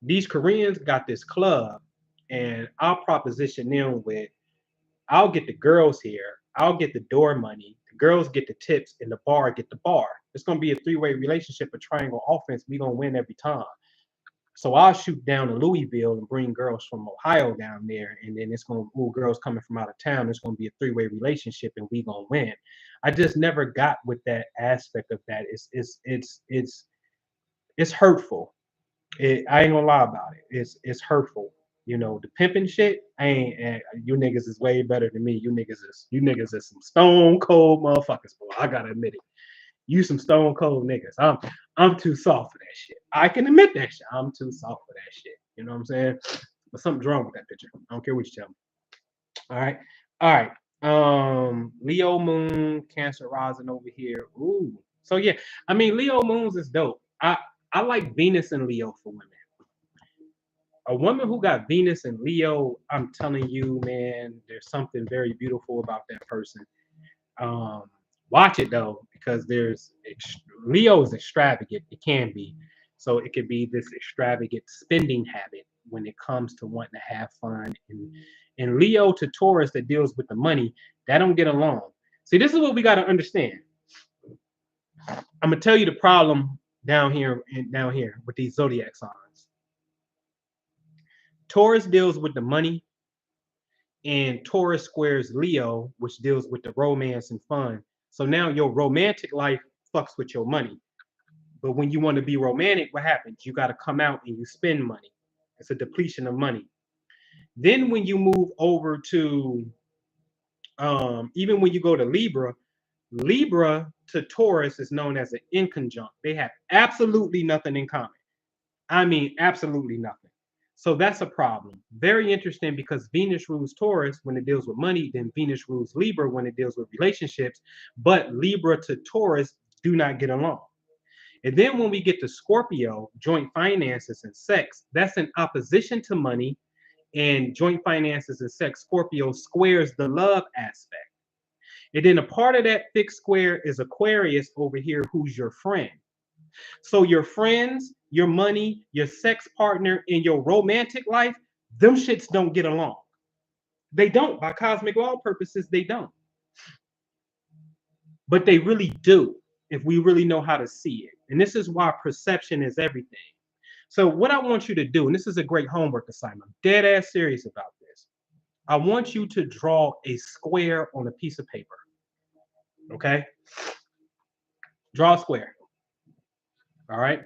These Koreans got this club, and I'll proposition them with, I'll get the girls here, I'll get the door money, the girls get the tips, and the bar get the bar. It's gonna be a three-way relationship, a triangle offense. We gonna win every time. So I'll shoot down to Louisville and bring girls from Ohio down there, and then it's gonna girls coming from out of town. It's gonna be a three-way relationship, and we gonna win. I just never got with that aspect of that. It's hurtful. I ain't gonna lie about it. It's hurtful. You know, the pimping shit. I ain't. You niggas is way better than me. You niggas is some stone cold motherfuckers, boy. I gotta admit it. You some stone cold niggas. I'm too soft for that shit. I can admit that shit. I'm too soft for that shit. You know what I'm saying? But something's wrong with that picture. I don't care what you tell me. All right. All right. Leo Moon, Cancer rising over here. Ooh. So yeah, I mean Leo Moons is dope. I like Venus and Leo for women. A woman who got Venus and Leo, I'm telling you, man, there's something very beautiful about that person. Um, Watch it though, because Leo is extravagant. It can be, so it could be this extravagant spending habit when it comes to wanting to have fun. And Leo to Taurus that deals with the money, that don't get along. See, this is what we got to understand. I'm gonna tell you the problem down here with these zodiac signs. Taurus deals with the money, and Taurus squares Leo, which deals with the romance and fun. So now your romantic life fucks with your money. But when you want to be romantic, what happens? You got to come out and you spend money. It's a depletion of money. Then when you move over to, even when you go to Libra, Libra to Taurus is known as an inconjunct. They have absolutely nothing in common. I mean, absolutely nothing. So that's a problem. Very interesting because Venus rules Taurus when it deals with money, then Venus rules Libra when it deals with relationships. But Libra to Taurus do not get along. And then when we get to Scorpio, joint finances and sex, that's in opposition to money. And joint finances and sex, Scorpio squares the love aspect. And then a part of that fixed square is Aquarius over here, who's your friend. So your friends, your money, your sex partner, and your romantic life, them shits don't get along. They don't. By cosmic law purposes, they don't. But they really do if we really know how to see it. And this is why perception is everything. So what I want you to do, and this is a great homework assignment, I'm dead ass serious about this. I want you to draw a square on a piece of paper. Okay? Draw a square. All right?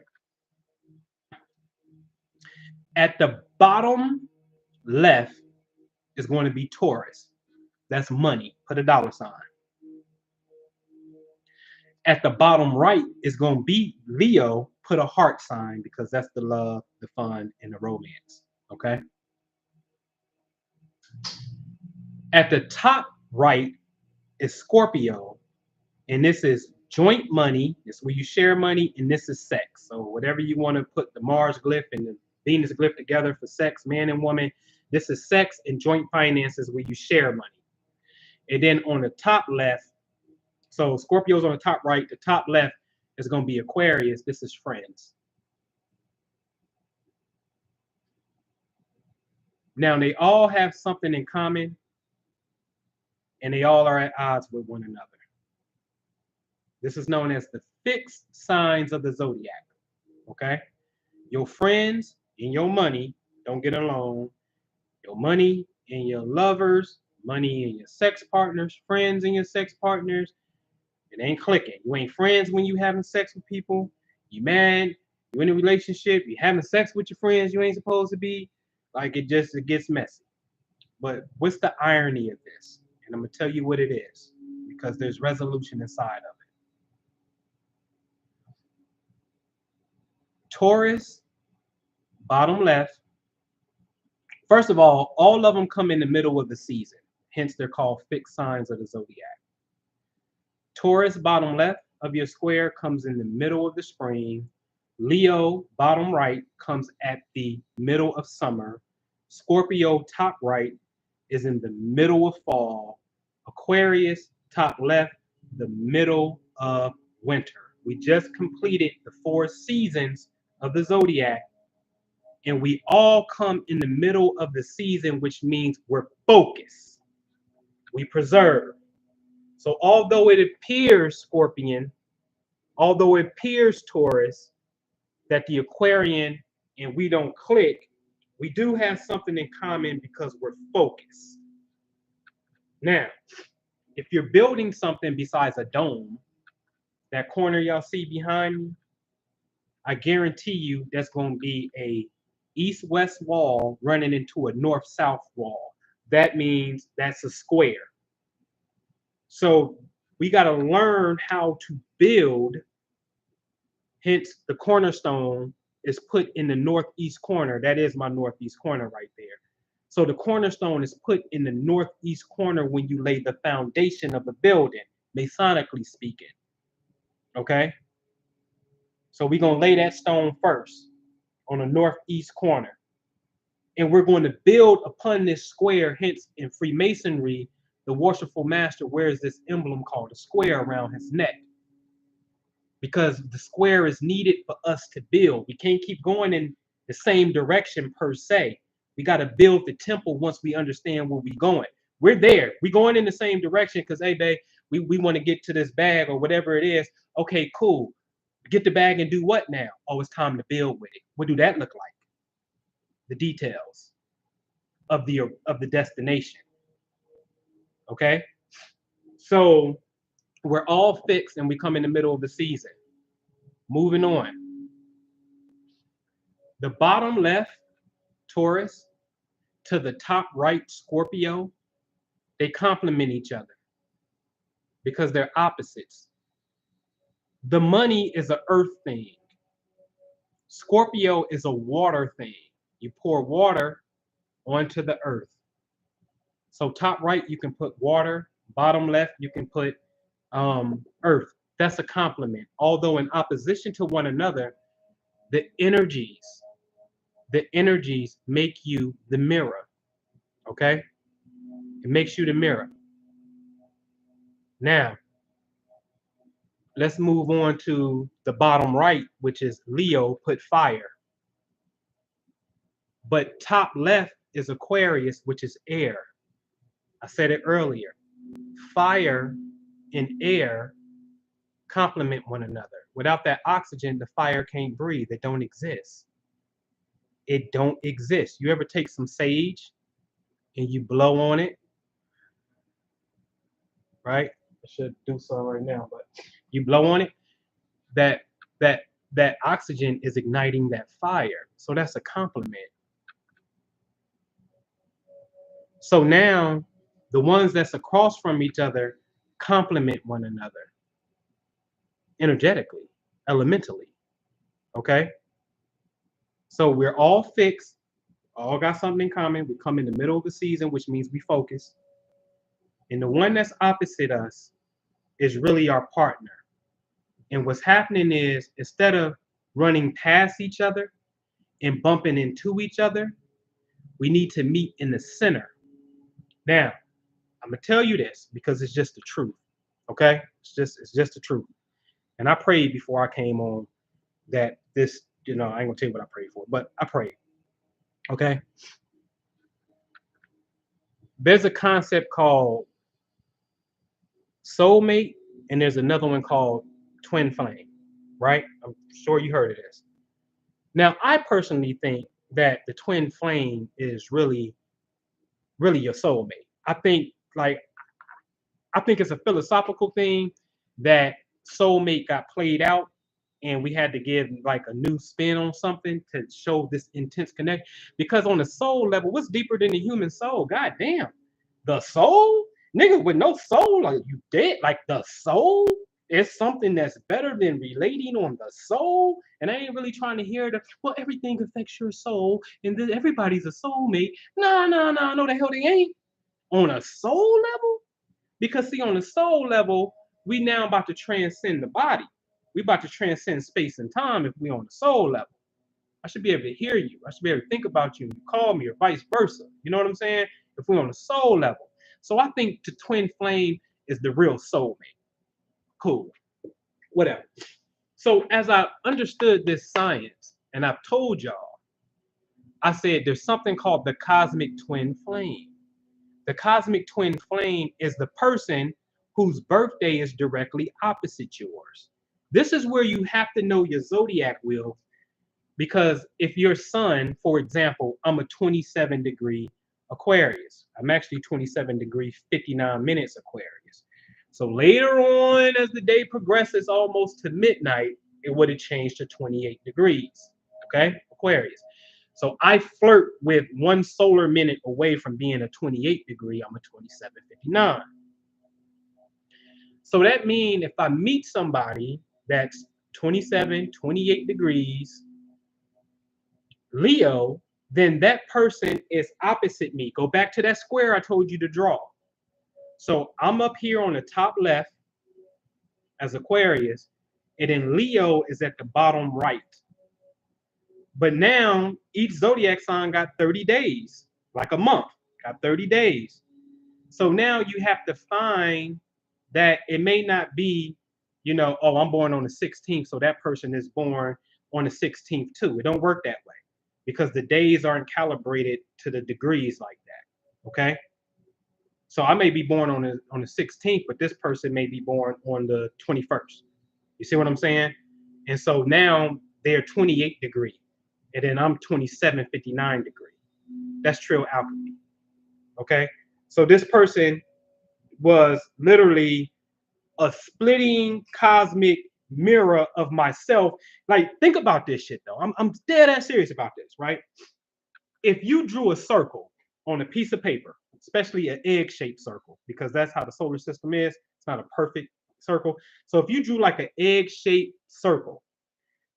At the bottom left is going to be Taurus. That's money. Put a dollar sign. At the bottom right is going to be Leo. Put a heart sign because that's the love, the fun, and the romance. Okay? At the top right is Scorpio, and this is joint money. This is where you share money, and this is sex. So whatever you want to put the Mars glyph and the Venus glyph together for sex, man and woman, this is sex and joint finances where you share money. And then on the top left, so Scorpio's on the top right, the top left is going to be Aquarius. This is friends. Now, they all have something in common, and they all are at odds with one another. This is known as the fixed signs of the zodiac, okay? Your friends and your money don't get along. Your money and your lovers, money and your sex partners, friends and your sex partners, it ain't clicking. You ain't friends when you having sex with people. You mad, you in a relationship, you having sex with your friends you ain't supposed to be. Like it gets messy. But what's the irony of this? And I'm gonna tell you what it is, because there's resolution inside of it. Taurus, bottom left. First of all of them come in the middle of the season. Hence, they're called fixed signs of the zodiac. Taurus, bottom left of your square, comes in the middle of the spring. Leo, bottom right, comes at the middle of summer. Scorpio, top right, is in the middle of fall. Aquarius, top left, the middle of winter. We just completed the 4 seasons of the zodiac, and we all come in the middle of the season, which means we're focused. We preserve. So although it appears, Scorpion, although it appears, Taurus, that the Aquarian and we don't click, we do have something in common because we're focused. Now, if you're building something besides a dome, that corner y'all see behind me, I guarantee you that's going to be a east-west wall running into a north-south wall. That means that's a square. So we got to learn how to build. Hence, the cornerstone is put in the northeast corner. That is my northeast corner right there. So the cornerstone is put in the northeast corner when you lay the foundation of the building, Masonically speaking. Okay? So we're going to lay that stone first on the northeast corner. And we're going to build upon this square. Hence, in Freemasonry, the worshipful master wears this emblem called a square around his neck, because the square is needed for us to build. We can't keep going in the same direction per se. We got to build the temple once we understand where we're going. We're there. We're going in the same direction because, hey, babe, we want to get to this bag or whatever it is. Okay, cool. Get the bag and do what now? Oh, it's time to build with it. What do that look like? The details of the destination. Okay? So we're all fixed and we come in the middle of the season. Moving on. The bottom left, Taurus, to the top right, Scorpio, they complement each other because they're opposites. The money is an earth thing. Scorpio is a water thing. You pour water onto the earth. So top right, you can put water. Bottom left, you can put earth. That's a complement. Although in opposition to one another, the energies make you the mirror. Okay? It makes you the mirror. Now, let's move on to the bottom right, which is Leo, put fire. But top left is Aquarius, which is air. I said it earlier. Fire and air complement one another. Without that oxygen, the fire can't breathe. It don't exist. It don't exist. You ever take some sage and you blow on it, right? I should do so right now, but you blow on it, that oxygen is igniting that fire. So that's a complement. So now the ones that's across from each other complement one another energetically, elementally. Okay? So we're all fixed, all got something in common. We come in the middle of the season, which means we focus. And the one that's opposite us is really our partner. And what's happening is instead of running past each other and bumping into each other, we need to meet in the center. Now, I'm gonna tell you this because it's just the truth. Okay? It's just the truth. And I prayed before I came on that this, I ain't gonna tell you what I prayed for, but I prayed. Okay. There's a concept called soulmate, and there's another one called twin flame, right? I'm sure you heard of this. Now, I personally think that the twin flame is really your soulmate. Like I think it's a philosophical thing that soulmate got played out and we had to give like a new spin on something to show this intense connection. Because on the soul level, what's deeper than the human soul? God damn. The soul? Nigga with no soul, like you dead. Like the soul is something that's better than relating on the soul. And I ain't really trying to hear well, everything affects your soul and then everybody's a soulmate. Nah, no, the hell they ain't. On a soul level? Because see, on the soul level, we now about to transcend the body. We about to transcend space and time if we on the soul level. I should be able to hear you. I should be able to think about you and you call me or vice versa. You know what I'm saying? If we're on the soul level. So I think the twin flame is the real soulmate. Cool. Whatever. So as I understood this science, and I've told y'all, I said there's something called the cosmic twin flame. The cosmic twin flame is the person whose birthday is directly opposite yours. This is where you have to know your zodiac wheel, because if your sun, for example, I'm a 27 degree Aquarius. I'm actually 27 degree 59 minutes Aquarius. So later on, as the day progresses almost to midnight, it would have changed to 28 degrees. Okay, Aquarius. So I flirt with 1 solar minute away from being a 28 degree. I'm a 2759. So that means if I meet somebody that's 27, 28 degrees, Leo, then that person is opposite me. Go back to that square I told you to draw. So I'm up here on the top left as Aquarius, and then Leo is at the bottom right. But now each zodiac sign got 30 days, like a month, got 30 days. So now you have to find that it may not be, oh, I'm born on the 16th, so that person is born on the 16th too. It don't work that way because the days aren't calibrated to the degrees like that. Okay. So I may be born on the 16th, but this person may be born on the 21st. You see what I'm saying? And so now they're 28 degree, and then I'm 2759 degree. That's trill alchemy. Okay. So this person was literally a splitting cosmic mirror of myself. Like, think about this shit though. I'm dead ass serious about this, right? If you drew a circle on a piece of paper, especially an egg-shaped circle, because that's how the solar system is, it's not a perfect circle. So if you drew like an egg-shaped circle,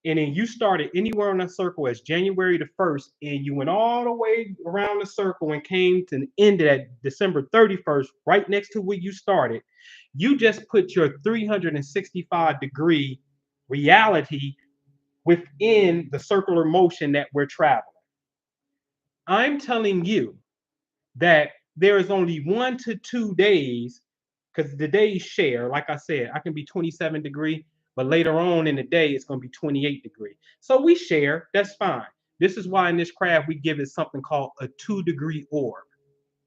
and then you started anywhere on that circle as January the 1st, and you went all the way around the circle and came to the end of that December 31st, right next to where you started, you just put your 365-degree reality within the circular motion that we're traveling. I'm telling you that there is only 1 to 2 days, because the days share. Like I said, I can be 27 degree, but later on in the day, it's going to be 28 degree. So we share. That's fine. This is why in this craft, we give it something called a 2-degree orb.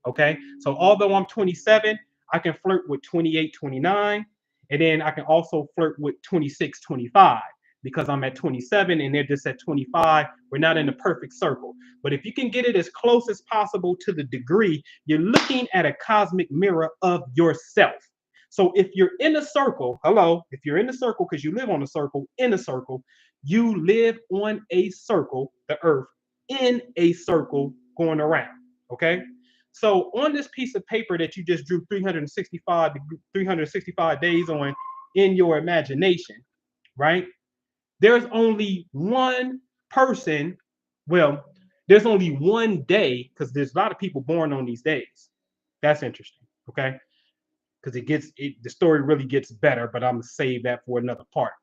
Okay. So although I'm 27, I can flirt with 28, 29. And then I can also flirt with 26, 25 because I'm at 27 and they're just at 25. We're not in the perfect circle. But if you can get it as close as possible to the degree, you're looking at a cosmic mirror of yourself. So if you're in a circle, if you're in a circle because you live on a circle, in a circle, you live on a circle, the earth, in a circle going around. Okay. So on this piece of paper that you just drew 365 days on in your imagination, right? There's only one person, well, there's only one day, because there's a lot of people born on these days. That's interesting, okay? because the story really gets better, but I'm gonna save that for another part.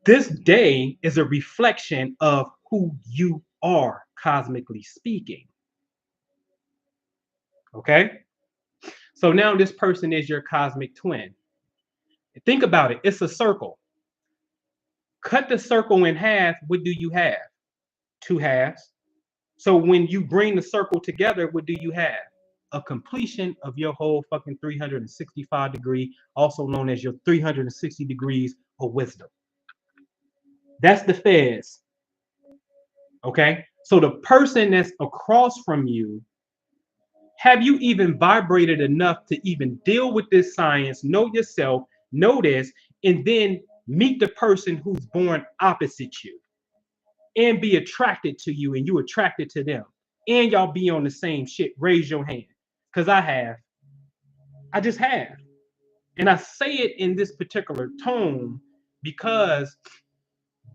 This day is a reflection of who you are, cosmically speaking. Okay? So now this person is your cosmic twin. Think about it. It's a circle. Cut the circle in half. What do you have? Two halves. So when you bring the circle together, what do you have? A completion of your whole fucking 365-degree, also known as your 360 degrees of wisdom. That's the fez. Okay? So the person that's across from you, have you even vibrated enough to even deal with this science, know yourself, know this, and then meet the person who's born opposite you and be attracted to you and you attracted to them and y'all be on the same shit? Raise your hand. Because I just have. And I say it in this particular tone because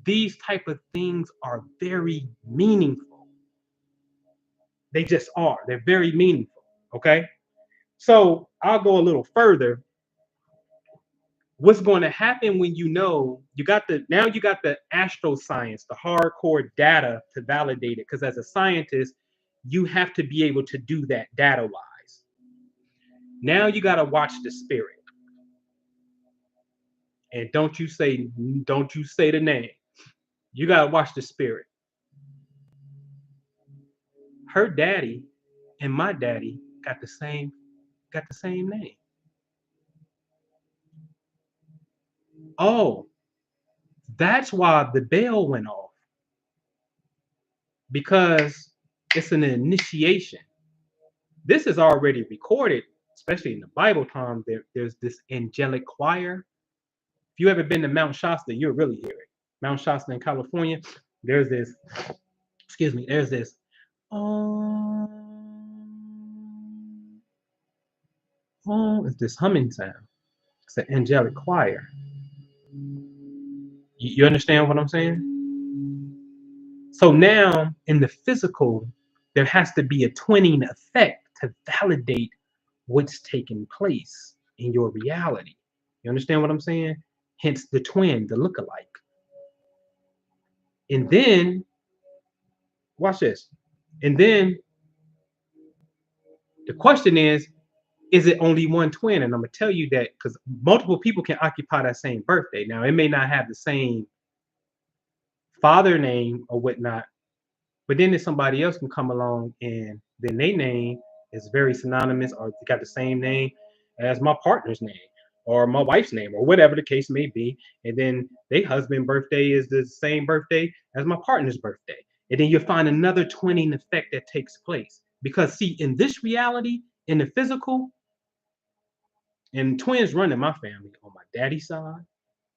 these type of things are very meaningful. They just are. They're very meaningful. Okay. So I'll go a little further. What's going to happen when you got the astro science, the hardcore data to validate it? Because as a scientist, you have to be able to do that data wise. Now you got to watch the spirit. And don't you say the name. You got to watch the spirit. Her daddy and my daddy got the same name. Oh, that's why the bell went off. Because it's an initiation. This is already recorded, especially in the Bible time. There's this angelic choir. If you ever been to Mount Shasta, you'll really hear it. Mount Shasta in California, there's this, it's this humming sound. It's an angelic choir. You understand what I'm saying? So now in the physical, there has to be a twinning effect to validate what's taking place in your reality. You understand what I'm saying? Hence the twin, the lookalike. And then, watch this. And then the question is it only one twin? And I'm going to tell you that because multiple people can occupy that same birthday. Now, it may not have the same father name or whatnot, but then there's somebody else can come along and then their name is very synonymous or got the same name as my partner's name or my wife's name or whatever the case may be. And then their husband's birthday is the same birthday as my partner's birthday. And then you find another twinning effect that takes place. Because see, in this reality, in the physical, and twins run in my family. On my daddy's side,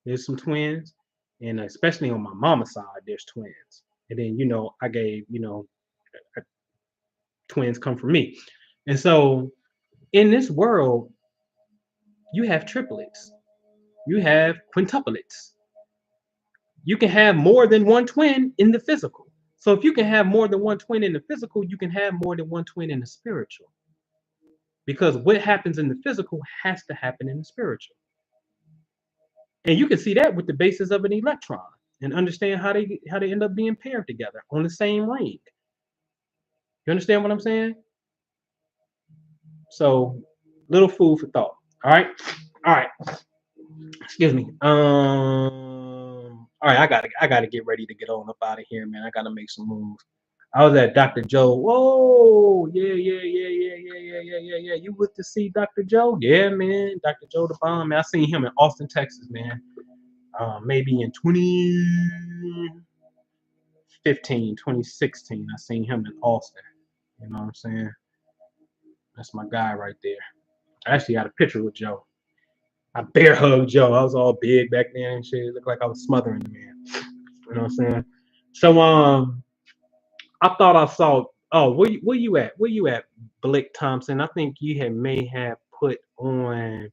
there's some twins. And especially on my mama's side, there's twins. And then, I gave, twins come from me. And so in this world, you have triplets, you have quintuplets. You can have more than one twin in the physical. So if you can have more than one twin in the physical, you can have more than one twin in the spiritual. Because what happens in the physical has to happen in the spiritual. And you can see that with the basis of an electron and understand how they end up being paired together on the same ring. You understand what I'm saying? So, little food for thought. All right. Excuse me. All right. I gotta get ready to get on up out of here, man. I gotta make some moves. I was at Dr. Joe. Whoa, yeah. You went to see Dr. Joe? Yeah, man. Dr. Joe the bomb, man. I seen him in Austin, Texas, man. Maybe in 2015, 2016, I seen him in Austin. You know what I'm saying? That's my guy right there. I actually got a picture with Joe. I bear hugged Joe. I was all big back then and shit. It looked like I was smothering the man. You know what I'm saying? So I thought I saw. Oh, where you at? Where you at, Blake Thompson? I think you may have put on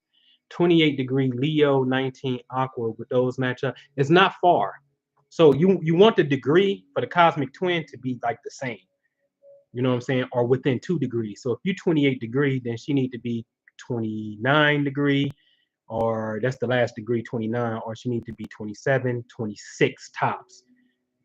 28-degree Leo, 19 Aqua with those match up. It's not far. So you want the degree for the cosmic twin to be like the same. You know what I'm saying? Or within 2 degrees. So if you're 28 degree, then she need to be 29 degree, or that's the last degree, 29, or she need to be 27, 26 tops.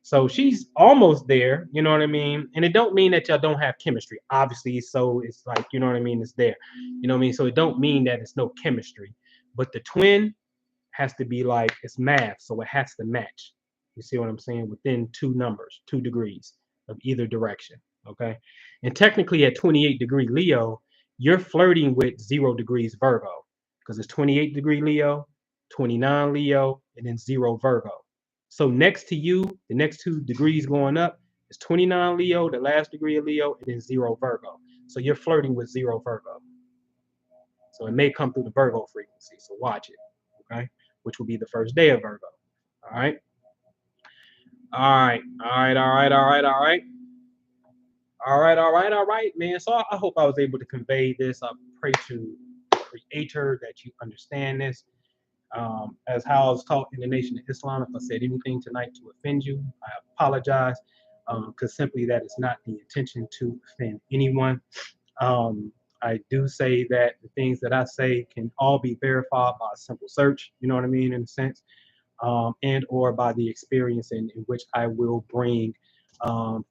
So she's almost there, you know what I mean? And it don't mean that y'all don't have chemistry, obviously. So it's like, you know what I mean? It's there, you know what I mean? So it don't mean that it's no chemistry, but the twin has to be like, it's math, so it has to match. You see what I'm saying? Within two numbers, 2 degrees of either direction. Okay. And technically at 28-degree Leo, you're flirting with 0 degrees Virgo, because it's 28-degree Leo, 29 Leo, and then 0 Virgo. So next to you, the next 2 degrees going up is 29 Leo, the last degree of Leo, and then 0 Virgo. So you're flirting with 0 Virgo. So it may come through the Virgo frequency. So watch it. Okay. Which will be the first day of Virgo. All right. All right. All right. All right. All right. All right. All right. All right. All right, man. So I hope I was able to convey this. I pray to the Creator that you understand this. As how I was taught in the Nation of Islam, if I said anything tonight to offend you, I apologize. Because simply that is not the intention to offend anyone. I do say that the things that I say can all be verified by a simple search, you know what I mean, in a sense, and or by the experience in which I will bring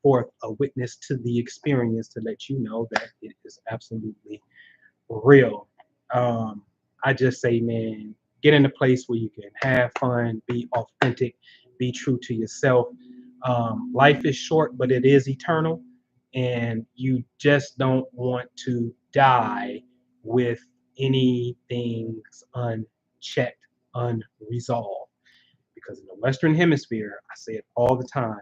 forth a witness to the experience to let you know that it is absolutely real. I just say, man, get in a place where you can have fun, be authentic, be true to yourself. Life is short, but it is eternal, and you just don't want to die with anything unchecked, unresolved. Because in the Western Hemisphere, I say it all the time,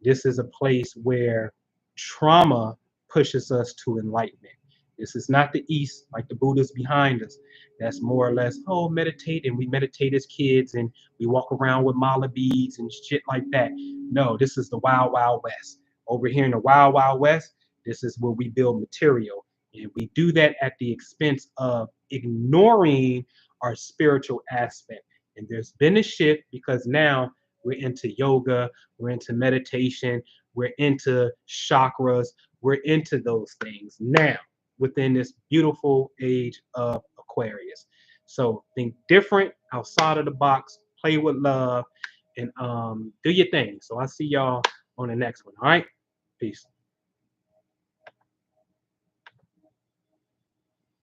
this is a place where trauma pushes us to enlightenment. This is not the East, like the Buddha's behind us. That's more or less, oh, meditate, and we meditate as kids, and we walk around with mala beads and shit like that. No, this is the Wild Wild West. Over here in the Wild Wild West, this is where we build material. And we do that at the expense of ignoring our spiritual aspect. And there's been a shift because now we're into yoga, we're into meditation, we're into chakras, we're into those things now within this beautiful age of Aquarius. So think different, outside of the box, play with love, and do your thing. So I see y'all on the next one. All right, peace.